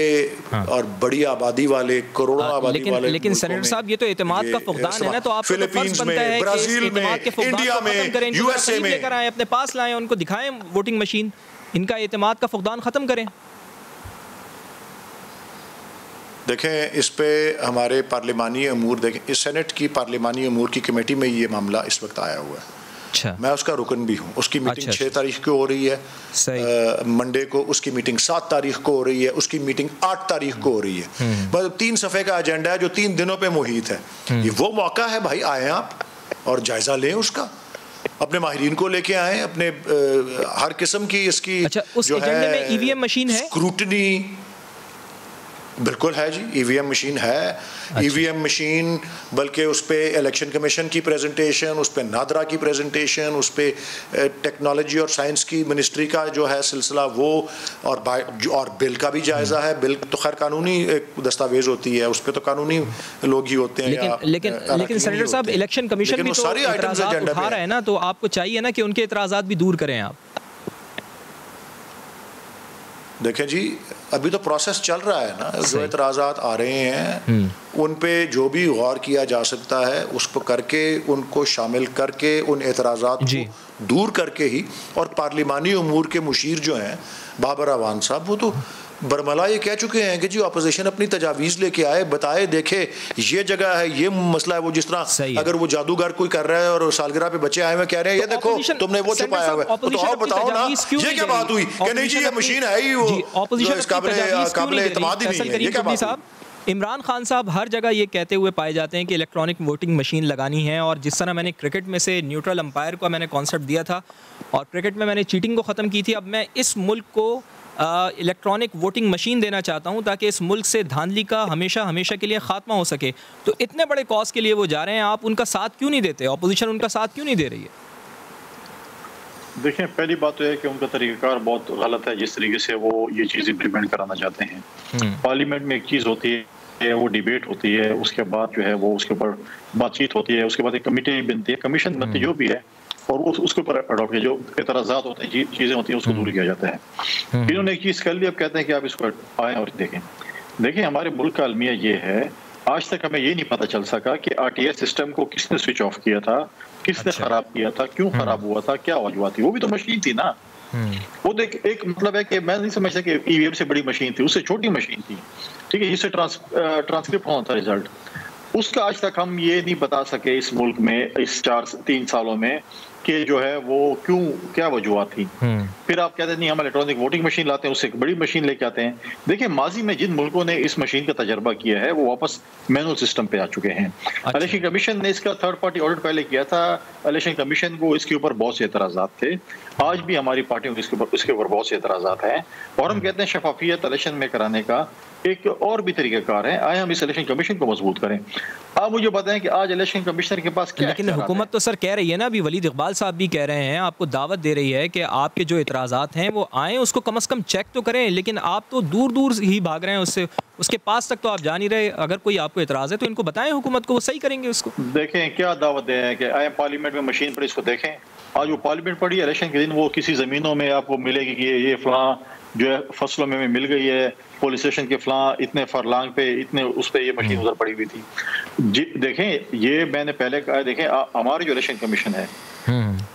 और बड़ी आबादी वाले, करोड़ों आबादी वाले, लेकिन सेनेटर साहब ये तो एतमाद का फुकदान है ना, तो आपको फिलीपींस में, ब्राजील में, इंडिया में, यूएसए में लेकर आए, अपने पास लाएं, उनको दिखाएं वोटिंग मशीन, इनका एतमाद का फुकदान ख़त्म करें। देखें इस पे हमारे पार्लिमानी अमूर, देखें इस सेनेट की पार्लिमानी अमूर की कमेटी में ये मामला इस वक्त आया हुआ है। अच्छा, मैं उसका रुकन भी हूँ। उसकी मीटिंग 6 तारीख को हो रही है, मंडे को उसकी मीटिंग 7 तारीख को हो रही है, उसकी मीटिंग 8 तारीख को हो रही है। मतलब 3 सफ़े का एजेंडा है जो 3 दिनों पे मुहित है। ये वो मौका है भाई, आए आप और जायज़ा लें उसका। अपने माहिरीन को लेके आए, अपने हर किस्म की इसकी उस एजेंडे में ईवीएम मशीन है, स्क्रूटनी बिल्कुल है जी, ईवीएम मशीन है। ईवीएम मशीन बल्कि उस पर इलेक्शन कमीशन की प्रेजेंटेशन, उस पर नादरा की प्रेजेंटेशन, उस पर टेक्नोलॉजी और साइंस की मिनिस्ट्री का जो है सिलसिला वो, और बिल का भी जायज़ा है। बिल तो खैर कानूनी एक दस्तावेज होती है, उस पर तो कानूनी लोग ही होते हैं। लेकिन सेनेटर साहब इलेक्शन कमीशन भी तो इतराज़ात उठा रहा है ना, तो आपको चाहिए ना कि उनके इतराज़ात भी दूर करें आप। देखें जी, अभी तो प्रोसेस चल रहा है ना, जो एतराज़ात आ रहे हैं उन पे जो भी गौर किया जा सकता है उस पर करके, उनको शामिल करके, उन एतराज़ात को दूर करके ही, और पार्लिमानी उमूर के मुशीर जो हैं बाबर अवान साहब, वो तो बरमला ये कह चुके हैं कि जी अपोजिशन अपनी तजावीज़ लेके आए, बताए, देखे ये जगह है, ये मसला है। वो जिस तरह अगर वो जादूगर कोई कर रहा है और सालगिरह पे बच्चे आए हुए कह रहे हैं ये देखो तुमने वो छुपाया हुआ है, तो आओ बताओ ना ये क्या बात हुई कि नहीं जी ये मशीन है ही, वो काबिल एतमाद ही नहीं है, ये क्या बात है। इमरान खान साहब हर जगह ये कहते हुए पाए जाते हैं कि इलेक्ट्रॉनिक वोटिंग मशीन लगानी है, और जिस तरह मैंने क्रिकेट में से न्यूट्रल अंपायर को मैंने कॉन्सेप्ट दिया था और क्रिकेट में मैंने चीटिंग को ख़त्म की थी, अब मैं इस मुल्क को इलेक्ट्रॉनिक वोटिंग मशीन देना चाहता हूं ताकि इस मुल्क से धांधली का हमेशा के लिए ख़ात्मा हो सके। तो इतने बड़े कॉज के लिए वो जा रहे हैं, आप उनका साथ क्यों नहीं देते? अपोजिशन उनका साथ क्यों नहीं दे रही है? देखें, पहली बात तो है कि उनका तरीक़ाकार बहुत गलत है जिस तरीके से वो ये चीज़ इम्प्लीमेंट कराना चाहते हैं। पार्लियामेंट में एक चीज़ होती है, वो डिबेट होती है, उसके बाद जो है वो उसके ऊपर बातचीत होती है, उसके बाद एक कमेटी बनती है, कमीशन बनती है, जो भी है, और वो उसके ऊपर अडॉप्ट जो एतराज़ात होते हैं, चीज़ें होती हैं, उसको दूर किया जाता है। इन्होंने एक चीज़ कर ली, अब कहते हैं कि आप इसको आएँ और देखें हमारे मुल्क का अलमिया ये है, आज तक हमें ये नहीं पता चल सका कि RTI सिस्टम को किसने स्विच ऑफ किया था, किसने ख़राब किया था, क्यों ख़राब हुआ था, क्या वजह थी। वो भी तो मशीन थी ना, वो एक मतलब है कि मैं नहीं समझता कि EVM से बड़ी मशीन थी, उससे छोटी मशीन थी, ठीक है, जिससे ट्रांसक्रिप्ट होना था रिजल्ट। उसका आज तक हम ये नहीं बता सके इस मुल्क में इस 3 सालों में कि जो है वो क्यों, क्या वजूहत थी। फिर आप कहते हैं नहीं हम इलेक्ट्रॉनिक वोटिंग मशीन लाते हैं, उससे एक बड़ी मशीन लेके आते हैं। देखिए, माजी में जिन मुल्कों ने इस मशीन का तजर्बा किया है वो वापस मैनुअल सिस्टम पे आ चुके हैं। इलेक्शन कमीशन ने इसका थर्ड पार्टी ऑडिट पहले किया था, इलेक्शन कमीशन को इसके ऊपर बहुत से एतराज़ात थे, आज भी हमारी पार्टियों को इसके ऊपर बहुत से एतराज़ात हैं, और हम कहते हैं शफाफियत इलेक्शन में कराने का एक और भी तरीक़ाकार है। आए हम इस इलेक्शन कमीशन को मजबूत करें। आप मुझे बताएं कि आज इलेक्शन कमिश्नर के पास क्या, लेकिन हुकूमत तो सर कह रही है ना, अभी वलीद इकबाल साहब भी कह रहे हैं, आपको दावत दे रही है कि आपके जो इतराज़ात हैं वो आएँ, उसको कम से कम चेक तो करें, लेकिन आप तो दूर दूर ही भाग रहे हैं उससे, उसके पास तक तो आप जा नहीं रहे। अगर कोई आपको इतराज़ है तो इनको बताएं हुकूमत को, वो सही करेंगे उसको। देखें क्या दावत दे हैं कि आए पार्लियामेंट में मशीन पर इसको देखें। आज वो पार्लियामेंट पड़ी, इलेक्शन के दिन वो किसी ज़मीनों में आपको मिलेगी कि ये फलां जो है फसलों में मिल गई है, पुलिस स्टेशन के फलां इतने फरलांग पे इतने उस पे ये मशीन उधर पड़ी हुई थी। जी देखें, ये मैंने पहले कहा, देखें हमारे जो इलेक्शन कमीशन है,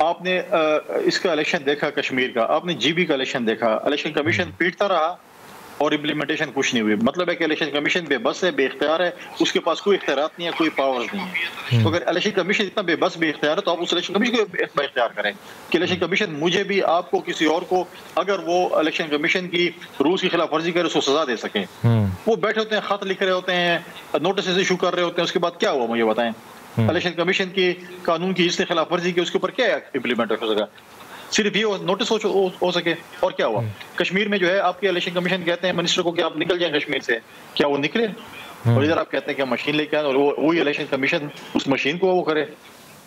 आपने इसका इलेक्शन देखा कश्मीर का, आपने GB का इलेक्शन देखा, इलेक्शन कमीशन पीटता रहा और इम्प्लीमेंटेशन कुछ नहीं हुई। मतलब है कि इलेक्शन कमीशन बेबस है, बेख्तियार है, उसके पास कोई इख्तियारात नहीं है, कोई पावर्स नहीं है। तो अगर इलेक्शन कमीशन इतना बेबस बेख्तियार है तो आप उस इलेक्शन कमीशन को बेख्तियार करें कि इलेक्शन कमीशन मुझे भी, आपको, किसी और को, अगर वो इलेक्शन कमीशन की रूल्स की खिलाफ वर्जी करे उसको सजा दे सकें। वो बैठे होते हैं, खत लिख रहे होते हैं, नोटिस इशू कर रहे होते हैं, उसके बाद क्या हुआ मुझे बताएं। इलेक्शन कमीशन की कानून की जिसने खिलाफ वर्जी की उसके ऊपर क्या इम्प्लीमेंट हो सका, सिर्फ ये नोटिस हो सके, और क्या हुआ। कश्मीर में जो है आपके इलेक्शन कमीशन कहते हैं मिनिस्टर को कि आप निकल जाएं कश्मीर से, क्या वो निकले? और इधर आप कहते हैं कि मशीन लेके आए और वो इलेक्शन कमीशन उस मशीन को वो करे।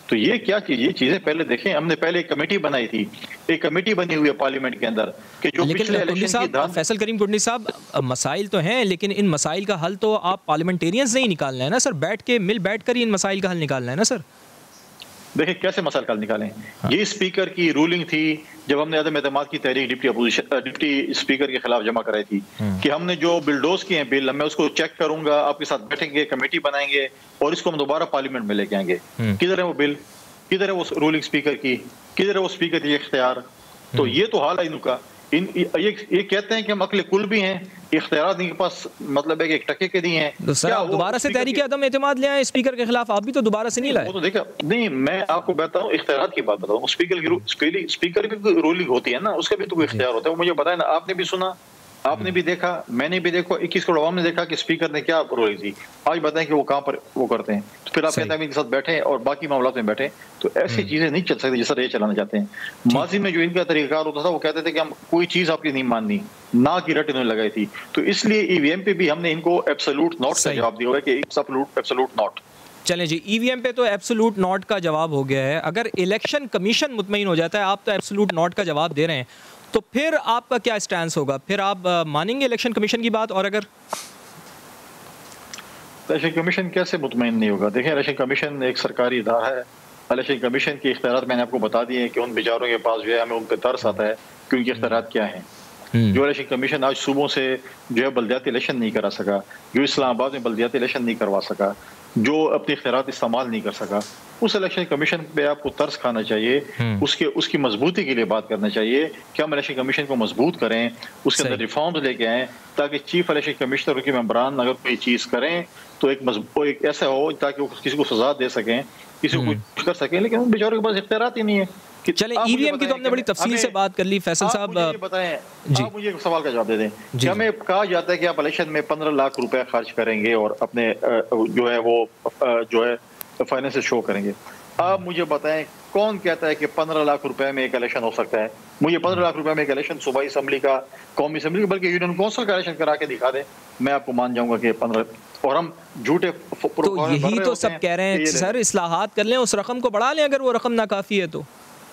तो ये क्या चीज, ये चीजें पहले देखें। हमने पहले एक कमेटी बनाई थी, एक कमेटी बनी हुई है पार्लियामेंट के अंदर कि जो पिछले इलेक्शन की फैसल करीम कुंडी साहब, मसाइल तो हैं लेकिन इन मसाइल का हल तो आप पार्लियामेंटेरियंस से ही निकालना है ना सर, बैठ के बैठ कर ही इन मसाइल का हल निकालना है ना सर। देखिए कैसे मसाइल का हल निकालें। ये स्पीकर की रूलिंग थी जब हमने अदम एतमाद की तहरीक डिप्टी स्पीकर के खिलाफ जमा कराई थी कि हमने जो बिलडोज किए हैं बिल, मैं उसको चेक करूंगा, आपके साथ बैठेंगे, कमेटी बनाएंगे और इसको हम दोबारा पार्लियामेंट में लेके आएंगे। किधर है वो बिल, किधर है वो रूलिंग स्पीकर की, किधर है वो स्पीकर की इख्तियार। तो ये तो हाल है इनका। ये कहते हैं कि हम अकल कुल भी हैं, इख्तियार इनके पास मतलब है कि एक टके के नहीं है। तो सर आप दोबारा से तहरीक अदम एतमाद ले आए स्पीकर के खिलाफ, आप भी तो दोबारा से नहीं लाए। वो तो देखा नहीं, मैं आपको बताऊं इख्तियार की बात बताऊं, स्पीकर की रूलिंग होती है ना, उसका भी तो कोई इख्तियार होता है, वो मुझे बताया ना, आपने भी सुना आपने भी देखा, मैंने भी देखा, 21 करोड़ आवाम ने देखा कि स्पीकर ने क्या रोई थी। आज बताएं कि वो कहाँ पर वो करते हैं, तो फिर आप कहते हैं इनके साथ बैठे और बाकी मामलों में बैठे, तो ऐसी चीजें नहीं चल सकती जिस तरह ये चलाना चाहते हैं। माजी में जो इनका तरीकाकार होता था वो कहते थे कि हम कोई चीज आपकी नहीं माननी, ना की रट इन्होंने लगाई थी। तो इसलिए ईवीएम पे भी हमने इनको एब्सोल्यूट नॉट का जवाब दिया हुआ है कि एब्सोल्यूट नॉट। चलें जी, ईवीएम पे तो एब्सोल्यूट नॉट का जवाब हो गया है। अगर इलेक्शन कमीशन मुतमईन हो जाता है, आप तो एब्सोल्यूट नॉट का जवाब दे रहे हैं, तो फिर आपका क्या स्टैंस होगा? फिर आप मानेंगे इलेक्शन कमीशन की बात? और अगर इलेक्शन कमीशन कैसे मुतमईन नहीं होगा? देखिए, इलेक्शन कमीशन एक सरकारी इदारा है। इलेक्शन कमीशन के इख्तियारात मैंने आपको बता दिए हैं कि उन बेचारों के पास जो है, हमें उन पर तरस आता है कि उनके इख्तियारात क्या हैं। जो इलेक्शन कमीशन आज सूबों से जो है बल्दियाती इलेक्शन नहीं करा सका, जो इस्लामाबाद में बल्दियाती इलेक्शन नहीं करवा सका, जो अपने इख्तियारात इस्तेमाल नहीं कर सका, उस इलेक्शन कमीशन पे आपको तरस खाना चाहिए। उसकी मजबूती के लिए बात करना चाहिए कि हम इलेक्शन कमीशन को मजबूत करें, उसके अंदर रिफॉर्म्स लेके आएँ, ताकि चीफ इलेक्शन कमिश्नर के मेंबरान अगर कोई चीज़ करें तो एक ऐसा हो ताकि वो किसी को सजा दे सकें, किसी को कुछ कर सकें, लेकिन उन बेचारों के पास इख्तियारात ही नहीं है। चलें, ईवीएम की तो हमने बड़ी तफसील से बात कर ली। फैसल साहब बताएं, आप मुझे एक सवाल का जवाब दे दें कि हमें कहा जाता है कि आप इलेक्शन में 15 लाख रुपए खर्च करेंगे और अपने जो है वो जो है फाइनेंस शो करेंगे। आप मुझे बताएं, कौन कहता है कि 15 लाख रुपए में एक इलेक्शन हो सकता है? मुझे 15 लाख रुपए में एक इलेक्शन सूबाई असम्बली का, कौमी असम्बली का, बल्कि यूनियन काउंसिल का इलेक्शन करा के दिखा दें, मैं आपको मान जाऊंगा कि 15। और हम झूठे तो यही तो सब कह रहे हैं सर, इस्लाहात कर लें, उस रकम को बढ़ा लें। अगर वो रकम नाकाफी है तो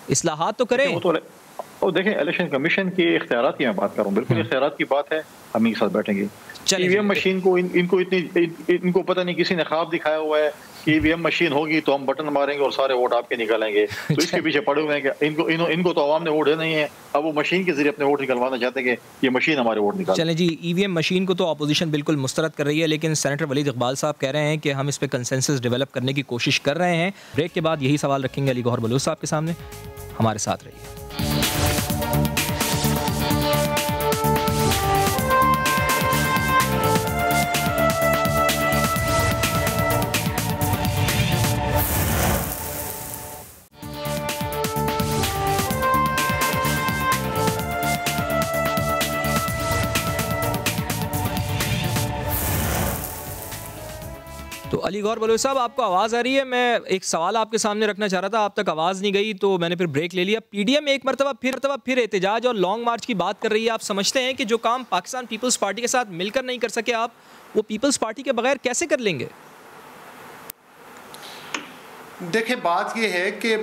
इस्लाहात तो करें। तो देखें, इलेक्शन कमीशन के इख्तियारात की मैं बात कर रहा हूँ, बिल्कुल इख्तियारात की बात है, हम इनके साथ बैठेंगे। ईवीएम मशीन को इनको पता नहीं, किसी ने ख्वाब दिखाया हुआ है कि ईवीएम मशीन होगी तो हम बटन मारेंगे और सारे वोट आपके निकालेंगे। तो इसके पीछे पड़े हुए हैं कि इनको तो आवाम ने वोट नहीं है, अब वो मशीन के जरिए अपने वोट निकलवाना चाहते हैं कि ये मशीन हमारे वोट निकाले। चलें जी, ईवीएम मशीन को तो अपोजिशन बिल्कुल मुस्तरद कर रही है, लेकिन सेनेटर वलीद इकबाल साहब कह रहे हैं कि हम इस पर कंसेंसस डेवलप करने की कोशिश कर रहे हैं। ब्रेक के बाद यही सवाल रखेंगे अली गौहर बलूच साहब के सामने। हमारे साथ रहिए। तो अली गौहर बलूच साहब, आपको आवाज़ आ रही है? मैं एक सवाल आपके सामने रखना चाह रहा था, आप तक आवाज़ नहीं गई तो मैंने फिर ब्रेक ले लिया। पीडीएम एक मरतबा फिर एहतजाज और लॉन्ग मार्च की बात कर रही है। आप समझते हैं कि जो काम पाकिस्तान पीपल्स पार्टी के साथ मिलकर नहीं कर सके आप, वो पीपल्स पार्टी के बगैर कैसे कर लेंगे? देखिए, बात यह है कि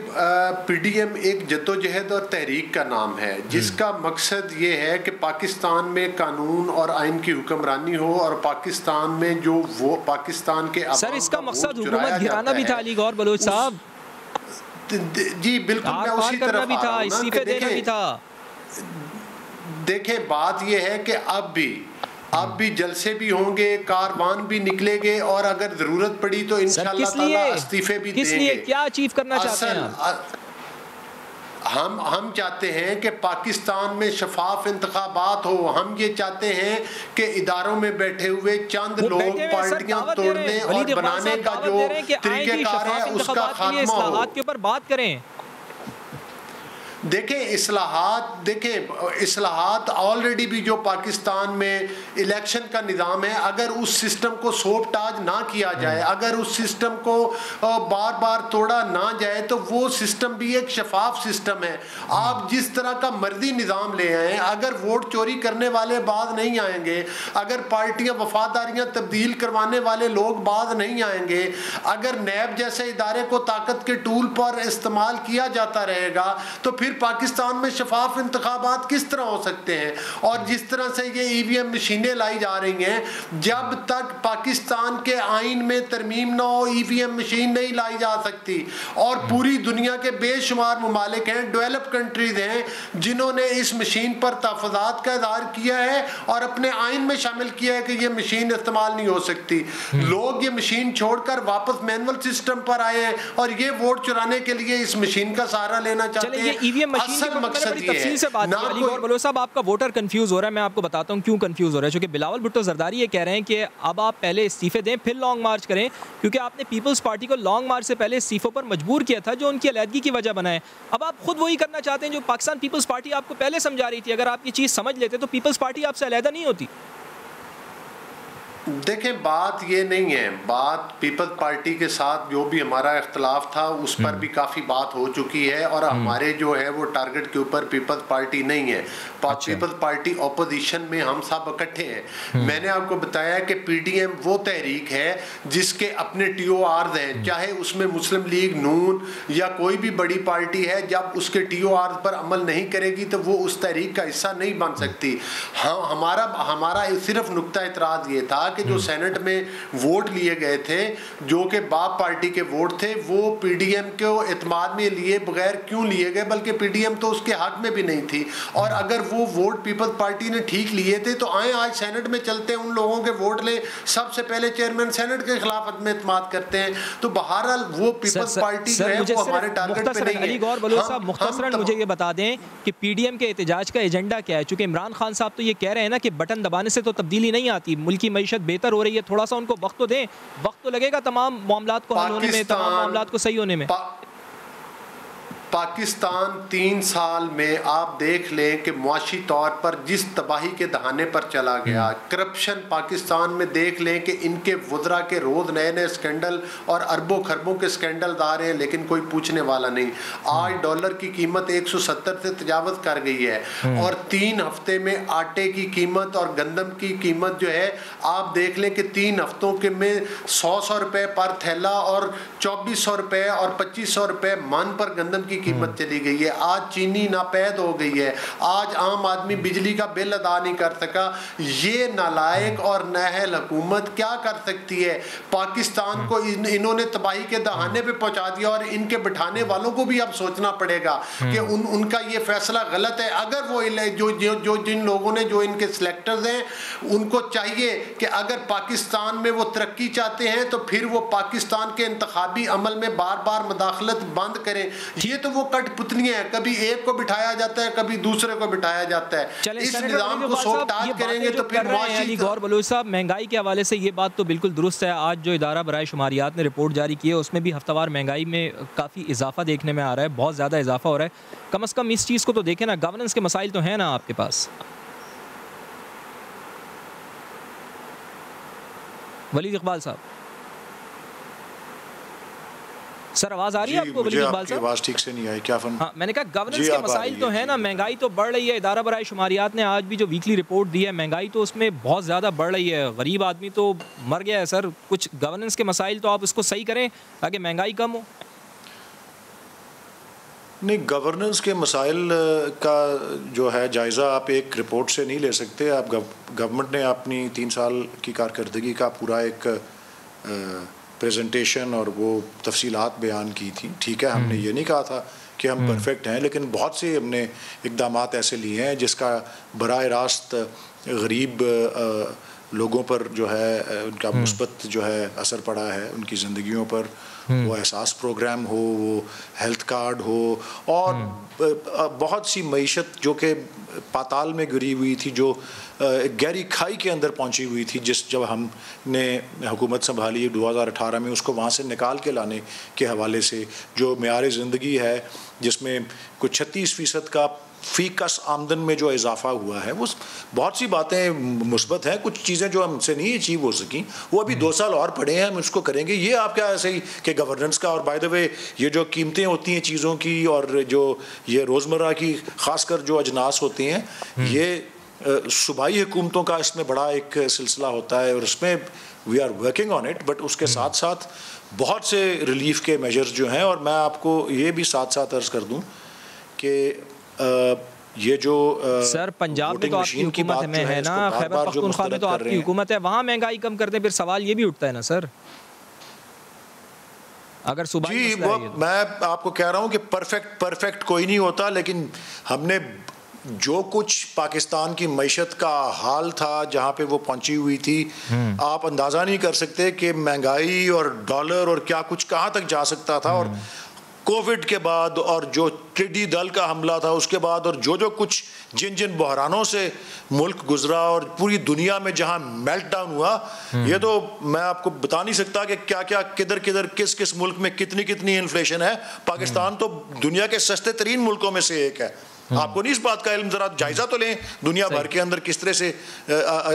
पीडीएम एक जद्दोजहद और तहरीक का नाम है, जिसका मकसद ये है कि पाकिस्तान में कानून और आइन की हुक्मरानी हो और पाकिस्तान में जो वो पाकिस्तान के सर, इसका मकसद हुकूमत गिराना भी था अली गौहर बलूच साहब। जी बिल्कुल, मैं उसी तरफ भी था, इस्तीफे देना भी था। देखिए, बात यह है कि अब भी जलसे भी होंगे, कारवान भी निकलेंगे और अगर जरूरत पड़ी तो इंशाअल्लाह ताला इस्तीफे भी देंगे। किस लिए, क्या अचीव करना चाहते हैं? हम चाहते हैं कि पाकिस्तान में शफाफ इंतखाबात हो। हम ये चाहते हैं कि इदारों में बैठे हुए चंद लोग पार्टियां तोड़ने और बनाने का जो तरीकेकार है उसका खात्मा हो। के ऊपर बात करें। इस्लाहात ऑलरेडी भी जो पाकिस्तान में इलेक्शन का निज़ाम है, अगर उस सिस्टम को सोबताज ना किया जाए, अगर उस सिस्टम को बार बार तोड़ा ना जाए, तो वो सिस्टम भी एक शफाफ सिस्टम है। आप जिस तरह का मर्जी निज़ाम ले आए, अगर वोट चोरी करने वाले बाज नहीं आएंगे, अगर पार्टियां वफादारियां तब्दील करवाने वाले लोग बाज नहीं आएंगे, अगर नैब जैसे इदारे को ताकत के टूल पर इस्तेमाल किया जाता रहेगा, तो फिर पाकिस्तान में शफाफ इंतखाबात किस तरह हो सकते हैं? और जिस तरह से ये ईवीएम मशीनें लाई जा रही हैं, जब तक पाकिस्तान के आइन में तरमीम ना हो, ईवीएम मशीन नहीं लाई जा सकती। और पूरी दुनिया के बेशुमार ममालिक हैं, डेवलप कंट्रीज हैं, जिन्होंने इस मशीन पर तहफ़्फ़ुज़ात का इज़हार किया है और अपने आइन में शामिल किया है कि ये मशीन इस्तेमाल नहीं हो सकती। लोग ये मशीन छोड़कर वापस मैनुअल सिस्टम पर आए हैं और ये वोट चुराने के लिए इस मशीन का सहारा लेना चाहते हैं। ईवीएम मशीन की मैंने बड़ी तफसील से बात की। अली गौहर बलोच साहब, आपका वोटर कंफ्यूज हो रहा है, मैं आपको बताता हूँ क्यों कंफ्यूज हो रहा है। क्योंकि बिलावल भुट्टो जरदारी ये कह रहे हैं कि अब आप पहले इस्तीफे दें फिर लॉन्ग मार्च करें, क्योंकि आपने पीपल्स पार्टी को लॉन्ग मार्च से पहले इस्तीफों पर मजबूर किया था जो उनकी अलहदगी की वजह बना है। अब आप खुद वही करना चाहते हैं जो पाकिस्तान पीपल्स पार्टी आपको पहले समझा रही थी। अगर आप ये चीज़ समझ लेते तो पीपल्स पार्टी आपसे अलहदा नहीं होती। देखें, बात ये नहीं है, बात पीपल्स पार्टी के साथ जो भी हमारा इख्तलाफ था उस पर भी काफ़ी बात हो चुकी है, और हमारे जो है वो टारगेट के ऊपर पीपल्स पार्टी नहीं है। पीपल्स पार्टी ऑपोजिशन में हम सब इकट्ठे हैं। मैंने आपको बताया कि पीडीएम वो तहरीक है जिसके अपने टीओआर हैं, चाहे उसमें मुस्लिम लीग, नून या कोई भी बड़ी पार्टी है, जब उसके टीओआर पर अमल नहीं करेगी तो वो उस तहरीक का हिस्सा नहीं बन सकती। हाँ, हमारा सिर्फ नुक्ता इतराज़ ये था कि जो सेनेट में वोट लिए गए थे जो कि बाप पार्टी के वोट थे, वो पीडीएम को एतमाद में लिए बगैर क्यों लिए गए, बल्कि पीडीएम तो उसके हक में भी नहीं थी। और अगर वो वोट पीपल्स पार्टी ने ठीक लिए थे तो आए आज सेनेट में चलते हैं, उन लोगों के वोट ले, सबसे पहले चेयरमैन सेनेट के खिलाफ में एतमाद करते हैं। तो बहरहाल वो पीपल्स पार्टी जो है वो हमारे टारगेट पे नहीं है। अली गौहर बलोच साहब, मुख्तसरन मुझे ये बता दें कि पीडीएम के एहतजाज का एजेंडा क्या है? चूंकि इमरान खान साहब तो ये कह रहे हैं ना कि बटन दबाने से तो तब्दीली नहीं आती, मुल्क की मईशत बेहतर हो रही है, थोड़ा सा उनको वक्त तो दें, वक्त तो लगेगा तमाम मामलात को हल होने में, तमाम मामलात को सही होने में। पाकिस्तान 3 साल में आप देख लें कि मुआशी तौर पर जिस तबाही के दहाने पर चला गया, करप्शन पाकिस्तान में देख लें कि इनके वज़रा के रोज़ नए नए स्कैंडल और अरबों खरबों के स्कैंडल आ रहे हैं, लेकिन कोई पूछने वाला नहीं। आज डॉलर की कीमत 170 से तजावज़ कर गई है, और 3 हफ्ते में आटे की कीमत और गंदम की कीमत जो है आप देख लें कि 3 हफ्तों के में 100 रुपये पर थैला और 2400 रुपये और 2500 रुपये मन पर गंदम की कीमत चली गई है। आज चीनी नापैद हो गई है, आज आम आदमी बिजली का बिल अदा नहीं कर सका। ये नालायक और नाअहल हुकूमत क्या कर सकती है? पाकिस्तान को इन्होंने तबाही के दहाने पे पहुंचा दिया, और इनके बिठाने वालों को भी अब सोचना पड़ेगा कि उनका ये फैसला गलत है। अगर वो जो जिन लोगों ने, जो इनके सिलेक्टर्स हैं, उनको चाहिए कि अगर पाकिस्तान में वो तरक्की चाहते हैं तो फिर वो पाकिस्तान के इंतखाबी अमल में बार बार मुदाखलत बंद करें। ये तो वो कठपुतलियां हैं, कभी एक को बिठाया जाता है, कभी दूसरे को बिठाया जाता है। इस निजाम को सोटाज करेंगे तो फिर अली गौहर बलोच साहब, महंगाई के हवाले से ये बात तो बिल्कुल दुरुस्त है। आज जो इदारा बराए शुमारियात ने रिपोर्ट जारी की है उसमें भी हफ्तावार महंगाई में काफ़ी इजाफा देखने में आ रहा है, बहुत ज़्यादा इजाफा हो रहा है। कम अज़ कम इस चीज़ को तो देखें ना, गवर्नेंस के मसाइल तो हैं ना आपके पास। वलीद इकबाल साहब, सर आवाज़ आ रही है आपको? वलीद इकबाल साहब, आवाज़ ठीक से नहीं आई, क्या फन? हाँ, मैंने कहा गवर्नेंस के मसाइल तो है ना, महंगाई तो बढ़ रही है। इदारा बराए शुमारियात ने आज भी जो वीकली रिपोर्ट दी है, महंगाई तो उसमें बहुत ज़्यादा बढ़ रही है, गरीब आदमी तो मर गया है। सर कुछ गवर्नेंस के मसाइल तो आप इसको सही करें ताकि महंगाई कम हो। नहीं, गवर्नेंस के मसाइल का जो है जायज़ा आप एक रिपोर्ट से नहीं ले सकते। आप गवर्नमेंट ने अपनी 3 साल की कारकर्दगी का पूरा एक प्रेजेंटेशन और वो तफसीलात बयान की थी। ठीक है, हमने ये नहीं कहा था कि हम परफेक्ट हैं, लेकिन बहुत से हमने इक़दामात ऐसे लिए हैं जिसका बराह रास्त गरीब लोगों पर जो है उनका मुस्बत जो है असर पड़ा है, उनकी ज़िंदगियों पर। वो एहसास प्रोग्राम हो, वो हेल्थ कार्ड हो, और बहुत सी मईशत जो कि पाताल में गिरी हुई थी, जो गहरी खाई के अंदर पहुंची हुई थी, जब हमने हुकूमत संभाली 2018 में, उसको वहाँ से निकाल के लाने के हवाले से जो मेयार ज़िंदगी है जिसमें कुछ 36% का फ़ीकस आमदन में जो इजाफा हुआ है, वो बहुत सी बातें मुस्बत हैं। कुछ चीज़ें जो हमसे नहीं अचीव हो सकी वो अभी 2 साल और पड़े हैं, हम उसको करेंगे। ये आप क्या ऐसे ही कि गवर्नेंस का, और बाय द वे ये जो कीमतें होती हैं चीज़ों की, और जो ये रोज़मर्रा की ख़ासकर जो अजनास होती हैं, ये सूबाई हुकूमतों का इसमें बड़ा एक सिलसिला होता है, और उसमें we are working on it. But उसके साथ साथ बहुत से रिलीफ के मेजर्स जो हैं, और मैं आपको ये भी साथ साथ अर्ज़ कर दूँ कि ये जो सर पंजाब में तो आपकी हुकूमत में है ना, खैबर पख्तूनख्वा में तो आपकी हुकूमत है, वहाँ महंगाई कम कर दें, फिर सवाल ये भी उठता है ना सर, अगर सुबह जी वो मैं आपको कह रहा हूँ कि परफेक्ट कोई नहीं होता, लेकिन हमने जो कुछ पाकिस्तान की मईशत का हाल था जहाँ पे वो पहुंची हुई थी, आप अंदाज़ा नहीं कर सकते कि महंगाई और डॉलर और क्या कुछ कहाँ तक जा सकता था। और कोविड के बाद और जो टिड्डी दल का हमला था उसके बाद और जो जो कुछ जिन जिन बहरानों से मुल्क गुजरा और पूरी दुनिया में जहां मेल्टडाउन हुआ, ये तो मैं आपको बता नहीं सकता कि क्या क्या किधर किधर किस किस मुल्क में कितनी कितनी इन्फ्लेशन है। पाकिस्तान तो दुनिया के सस्ते तरीन मुल्कों में से एक है। आपको नहीं इस बात का इल्म, जरा जायजा तो लें दुनिया भर के अंदर किस तरह से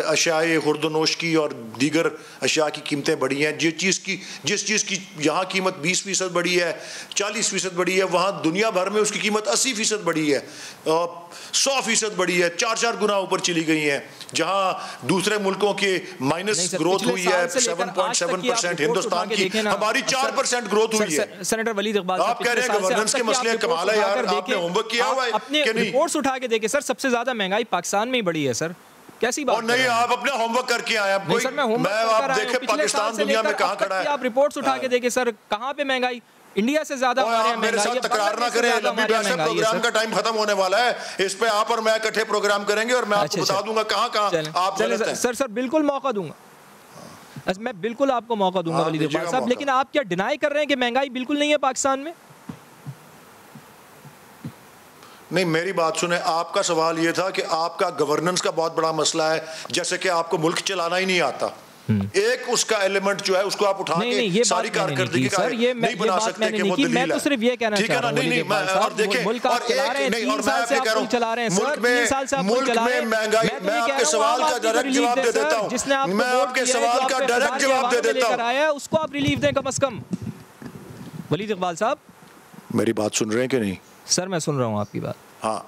अशियाए खुर्दनोश की और दीगर अशिया की कीमतें बढ़ी हैं। जिस चीज़ की यहाँ कीमत 20% बढ़ी है, 40% बढ़ी है, वहाँ दुनिया भर में उसकी कीमत 80% बढ़ी है, 100% बढ़ी है, 4 गुना ऊपर चली गई हैं। जहाँ दूसरे मुल्कों के माइनस ग्रोथ हुई है 7.7%, हिंदुस्तान की हमारी 4% ग्रोथ हुई है। सेनेटर वलीद इकबाल, आप कह रहे हैं गवर्नेंस के मसले, कमाल है यार, आपने होमवर्क किया हुआ है अपने रिपोर्ट्स उठा के देखे सर, सबसे ज्यादा महंगाई पाकिस्तान में ही बढ़ी है सर, कैसी बात? और नहीं, आप अपने होमवर्क करके आए हैं। नहीं सर, मैं आप देखें पाकिस्तान दुनिया में कहां खड़ा है। आप रिपोर्ट्स उठा के देखे सर, कहां पे महंगाई इंडिया से ज्यादा हमारे यहाँ मेरे साथ तकरार ना करें, लंबी बहस है, प्रोग्राम का टाइम खत्म होने वाला है, इस पे आप और मैं इकट्ठे प्रोग्राम करेंगे और मैं आपको बता दूंगा कहां आप गलत हैं। सर बिल्कुल मौका दूंगा, मैं बिल्कुल आपको मौका दूंगा वलीद इकबाल साहब, लेकिन आप क्या डिनाई कर रहे हैं कि महंगाई बिल्कुल नहीं है पाकिस्तान में? नहीं, मेरी बात सुने, आपका सवाल ये था कि आपका गवर्नेंस का बहुत बड़ा मसला है, जैसे कि आपको मुल्क चलाना ही नहीं आता। एक उसका एलिमेंट जो है उसको आप उठा के सारी कारकर्दगी का नहीं बना सकते कि वो दलील है। मैं तो सिर्फ ये कहना चाह रहा हूं, नहीं, और देखिए, और एक नहीं, और मैं आपसे कह रहा हूं, मुल्क में महंगाई, मैं आपके सवाल का डायरेक्ट जवाब दे देता हूं, मैं आपके सवाल का डायरेक्ट जवाब दे देता हूं, उसको आप रिलीफ दें कम से कम। वलीद इकबाल साहब, मेरी बात सुन रहे हैं कि नहीं? सर मैं सुन रहा हूँ आपकी बात। हाँ,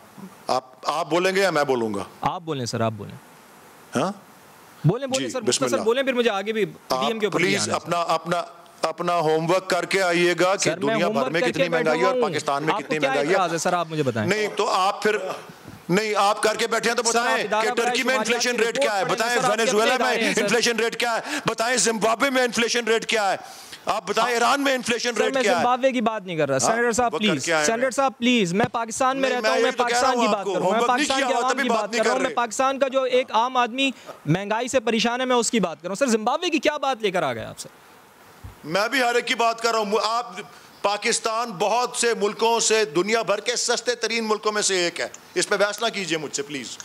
आप बोलेंगे या मैं बोलूंगा? आप बोलें सर, आप बोलें। हाँ, बोलें सर, मुख्तसर बोलें, फिर मुझे आगे भी पीडीएम के ऊपर प्लीज अपना होमवर्क करके आइएगा कि दुनिया भर में कितनी महंगाई है और पाकिस्तान में कितनी महंगाई है। सर आप मुझे बताएं। नहीं तो आप फिर नहीं, आप करके बैठे हैं तो बताएं कि टर्की में इन्फ्लेशन रेट क्या है, बताएं वेनेजुएला में इन्फ्लेशन रेट क्या है, बताएं जिम्बाब्वे में इन्फ्लेशन रेट क्या है, आप बताएं ईरान में इन्फ्लेशन रेट क्या है। मैं जिम्बाब्वे की बात नहीं कर रहा। सेनेटर साहब प्लीज, सेनेटर साहब प्लीज, मैं पाकिस्तान में रहता हूं, मैं पाकिस्तान की बात कर रहा हूं, मैं पाकिस्तान के आवाम की बात कर रहा हूं, मैं पाकिस्तान का जो एक आम आदमी महंगाई से परेशान है मैं उसकी बात कर रहा हूं। सर जिम्बाब्वे की क्या बात लेकर आ गए आप? सर मैं भी हर एक की बात कर रहा हूं। आप पाकिस्तान बहुत से मुल्कों से दुनिया भर के सस्ते तरीन मुल्कों में से एक है, इस पे बहस ना कीजिए मुझसे प्लीज।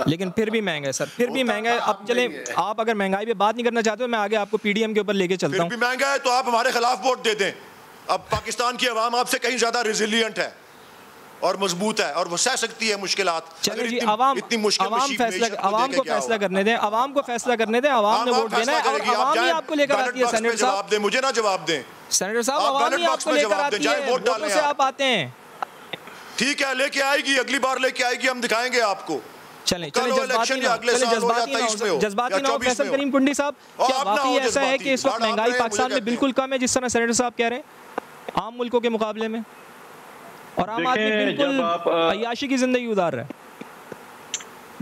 लेकिन फिर भी महंगा है सर, फिर भी महंगा है। अब चले, आप अगर महंगाई पे बात नहीं करना चाहते हो, मैं आगे आपको पीडीएम के ऊपर लेके चलता हूं। फिर भी महंगा है तो आप हमारे खिलाफ वोट दे दें। अब पाकिस्तान की आवाम आपसे कहीं ज्यादा रेजिलियंट है और मजबूत है और वो सह सकती है मुश्किलात। चलिए जी, आवाम को फैसला करने दें, आवाम को फैसला करने दें, आवाम ने वोट देना है और आवाम ही आपको लेकर आती है। सेनेटर साहब मुझे ना जवाब दें। सेनेटर साहब, आवाम ही आपको लेकर आती है, वोटों से आप आते हैं। ठीक है, लेके आएगी, अगली बार लेके आएगी, हम दिखाएंगे आपको। चले जज्बाती ना हो। फैसल करीम कुंडी साहब, क्या वाकई ऐसा है कि इस वक्त महंगाई पाकिस्तान में बिल्कुल कम है जिस तरह सेनेटर साहब कह रहे हैं, आम मुल्कों के मुकाबले में, और आम आदमी बिल्कुल अय्याशी की जिंदगी गुजार रहा है?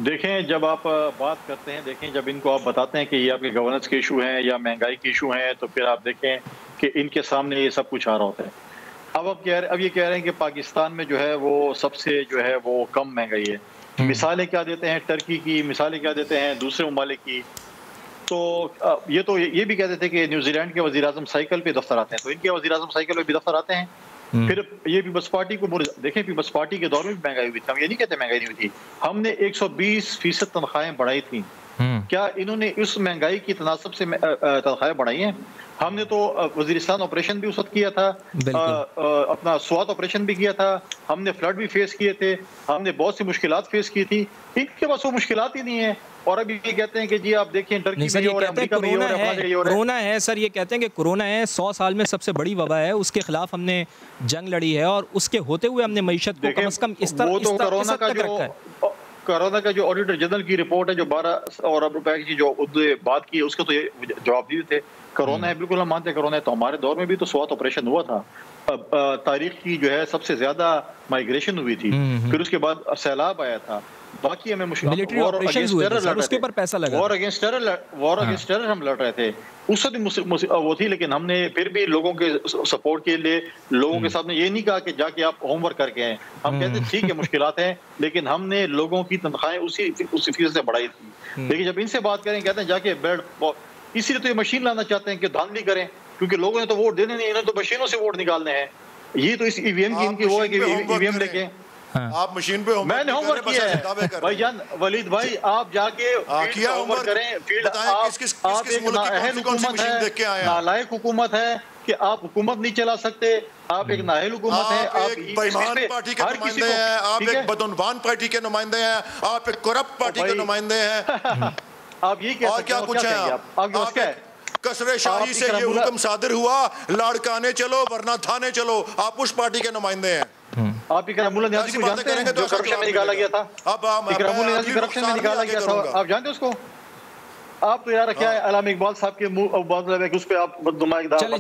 देखें, जब आप बात करते हैं, देखें जब इनको आप बताते हैं कि ये आपके गवर्नेंस के इशू हैं या महंगाई के इशू हैं, तो फिर आप देखें कि इनके सामने ये सब कुछ आ रहा होता है। अब ये कह रहे हैं कि पाकिस्तान में जो है वो सबसे जो है वो कम महंगाई है। मिसालें क्या देते हैं टर्की की, मिसालें क्या देते हैं दूसरे ममालिक की। तो ये भी कहते थे कि न्यूजीलैंड के वज़ीर आज़म साइकिल पे दफ्तर आते हैं, तो इनके वज़ीर आज़म साइकिल पे भी दफ्तर आते हैं। फिर ये पीपल्स पार्टी को देखें, पीपल्स पार्टी के दौर में भी महंगाई हुई थी, हम ये नहीं कहते महंगाई नहीं हुई थी। हमने 120% तनख्वाहें बढ़ाई थी। क्या इन्होंने उस महंगाई की तनासब से तनख्वाहें बढ़ाई हैं? हमने तो वजीरिस्तान ऑपरेशन भी उस वक्त किया था, अपना स्वात ऑपरेशन भी किया था, हमने फ्लड भी फेस किए थे, हमने बहुत सी मुश्किलात फेस की थी। इनके पास वो मुश्किलात ही नहीं है और अभी ये कहते हैं कि जी आप देखें टर्की में और अमेरिका में कोरोना है। सर ये कहते हैं कि कोरोना है, 100 साल में सबसे बड़ी वबा है, उसके खिलाफ हमने जंग लड़ी है और उसके होते हुए हमने मईशत को कम से कम इस तरह कोरोना का जो ऑडिटर जनरल की रिपोर्ट है जो 12 अरब रुपए की जो बात की है उसके तो ये जवाब दिए थे। कोरोना है, बिल्कुल हम मानते हैं कोरोना है, तो हमारे दौर में भी तो स्वात ऑपरेशन हुआ था। तारीख की जो है सबसे ज्यादा माइग्रेशन हुई थी, फिर उसके बाद सैलाब आया था। बाकी हमें मिलिट्री ऑपरेशंस हुए थे, उसके ऊपर पैसा लगा, वॉर अगेंस्ट टेरर हम लड़ रहे थे, उस वक्त वो थी। लेकिन हमने फिर भी लोगों के सपोर्ट के लिए लोगों के सामने ये नहीं कहा कि जाके आप होमवर्क करके आए। हम कहते ठीक है मुश्किलात हैं, लेकिन हमने लोगों की तनख्वाहें उसी फीसद से बढ़ाई थी। लेकिन जब इनसे बात करें कहते हैं जाके बेड, इसीलिए तो ये मशीन लाना चाहते हैं कि धांधली करें, क्योंकि लोगों ने तो वोट देने नहीं, इन्होंने तो मशीनों से वोट निकालने हैं। ये तो इस ईवीएम की इनकी वो है कि ईवीएम लेके आप मशीन पे मैंने होमवर्क किया है भाईजान। वलीद भाई आप जाके किया होमवर्क करें, फील्ड आप किस मुल्क की कौन सी मशीन देख के आए हैं? नालायक हुकूमत है कि आप हुकूमत नहीं चला सकते, आप एक नाअहल हुकूमत है, आप एक बेईमान पार्टी के नुमाइंदे हैं, आप एक बदउनवान पार्टी के नुमाइंदे हैं, आप एक करप्ट पार्टी के नुमाइंदे हैं। आप ये और क्या कुछ है? आप कसरे शाही से ये हुक्म सादिर हुआ, लाड़काने चलो वरना थाने चलो, आप उस पार्टी के नुमाइंदे हैं। आप इकरामुल्लाह नियाज़ी को जानते हैं जो करप्शन में निकाला गया था? इकरामुल्लाह नियाज़ी करप्शन में निकाला गया था, आप जानते हैं उसको? आप तो यार क्या है अलामा इकबाल साहब के मुंह उस पे आप नुमाइंदार चले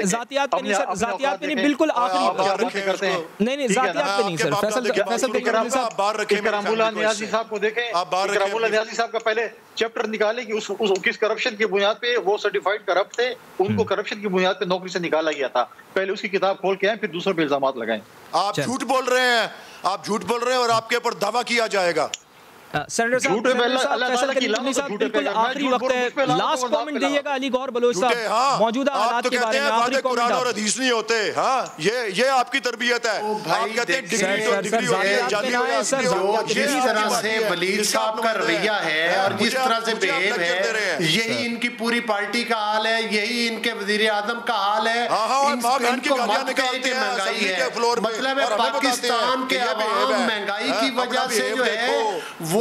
जातियात पे नहीं सर, बिल्कुल आखिरी करते हैं। नहीं जातियात पे नहीं सर, फैसल इकरामुल्लाह नियाज़ी साहब को देखें, इकरामुल्लाह नियाज़ी साहब का पहले चैप्टर निकाले कि उस किस करप्शन की बुनियाद पे वो सर्टिफाइड करप्ट थे, उनको करप्शन की बुनियाद पे नौकरी से निकाला गया था। पहले उसकी किताब खोल के आए, फिर दूसरों पे इल्जामात लगाएं। आप झूठ बोल रहे हैं, आप झूठ बोल रहे हैं और आपके ऊपर दावा किया जाएगा। सेनेटर साहब बिल्कुल आखिरी वक्त है, लास्ट कमेंट दीजिएगा अली गौहर बलोच साहब मौजूदा हालात के बारे में आखिरी कमेंट। कुरान और हदीस नहीं होते, हाँ ये आपकी तरबियत है। आप कहते हैं डिग्री तो डिग्री होती है, जिस तरह से वलीद साहब का रवैया है और जिस तरह से बिहेव है, यही इनकी पूरी पार्टी का हाल है, यही इनके वजीर आजम का हाल है। इनको मत कहे कि महंगाई है, मतलब है पाकिस्तान के अवाम महंगाई की वजह से जो है वो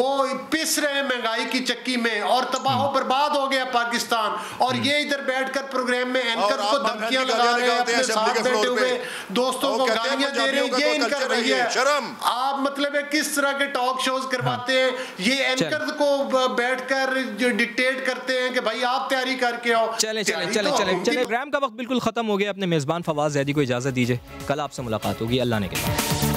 पिस रहे महंगाई की चक्की में और तबाह बर्बाद हो गया पाकिस्तान। और ये इधर बैठकर प्रोग्राम में एंकर को धमकियां लगा रहे हैं, अपने साथ बैठे हुए दोस्तों को गालियां दे रहे हैं। ये इनका रवैया है। आप मतलब है किस तरह के टॉक शोज करवाते हैं, ये एंकर को बैठकर जो डिक्टेट करते हैं कि भाई आप तैयारी करके आओ। चले प्रोग्राम का वक्त बिल्कुल खत्म हो गया। अपने मेजबान फवाद ज़ैदी को इजाजत दीजिए, कल आपसे मुलाकात होगी, अल्लाह ने के साथ।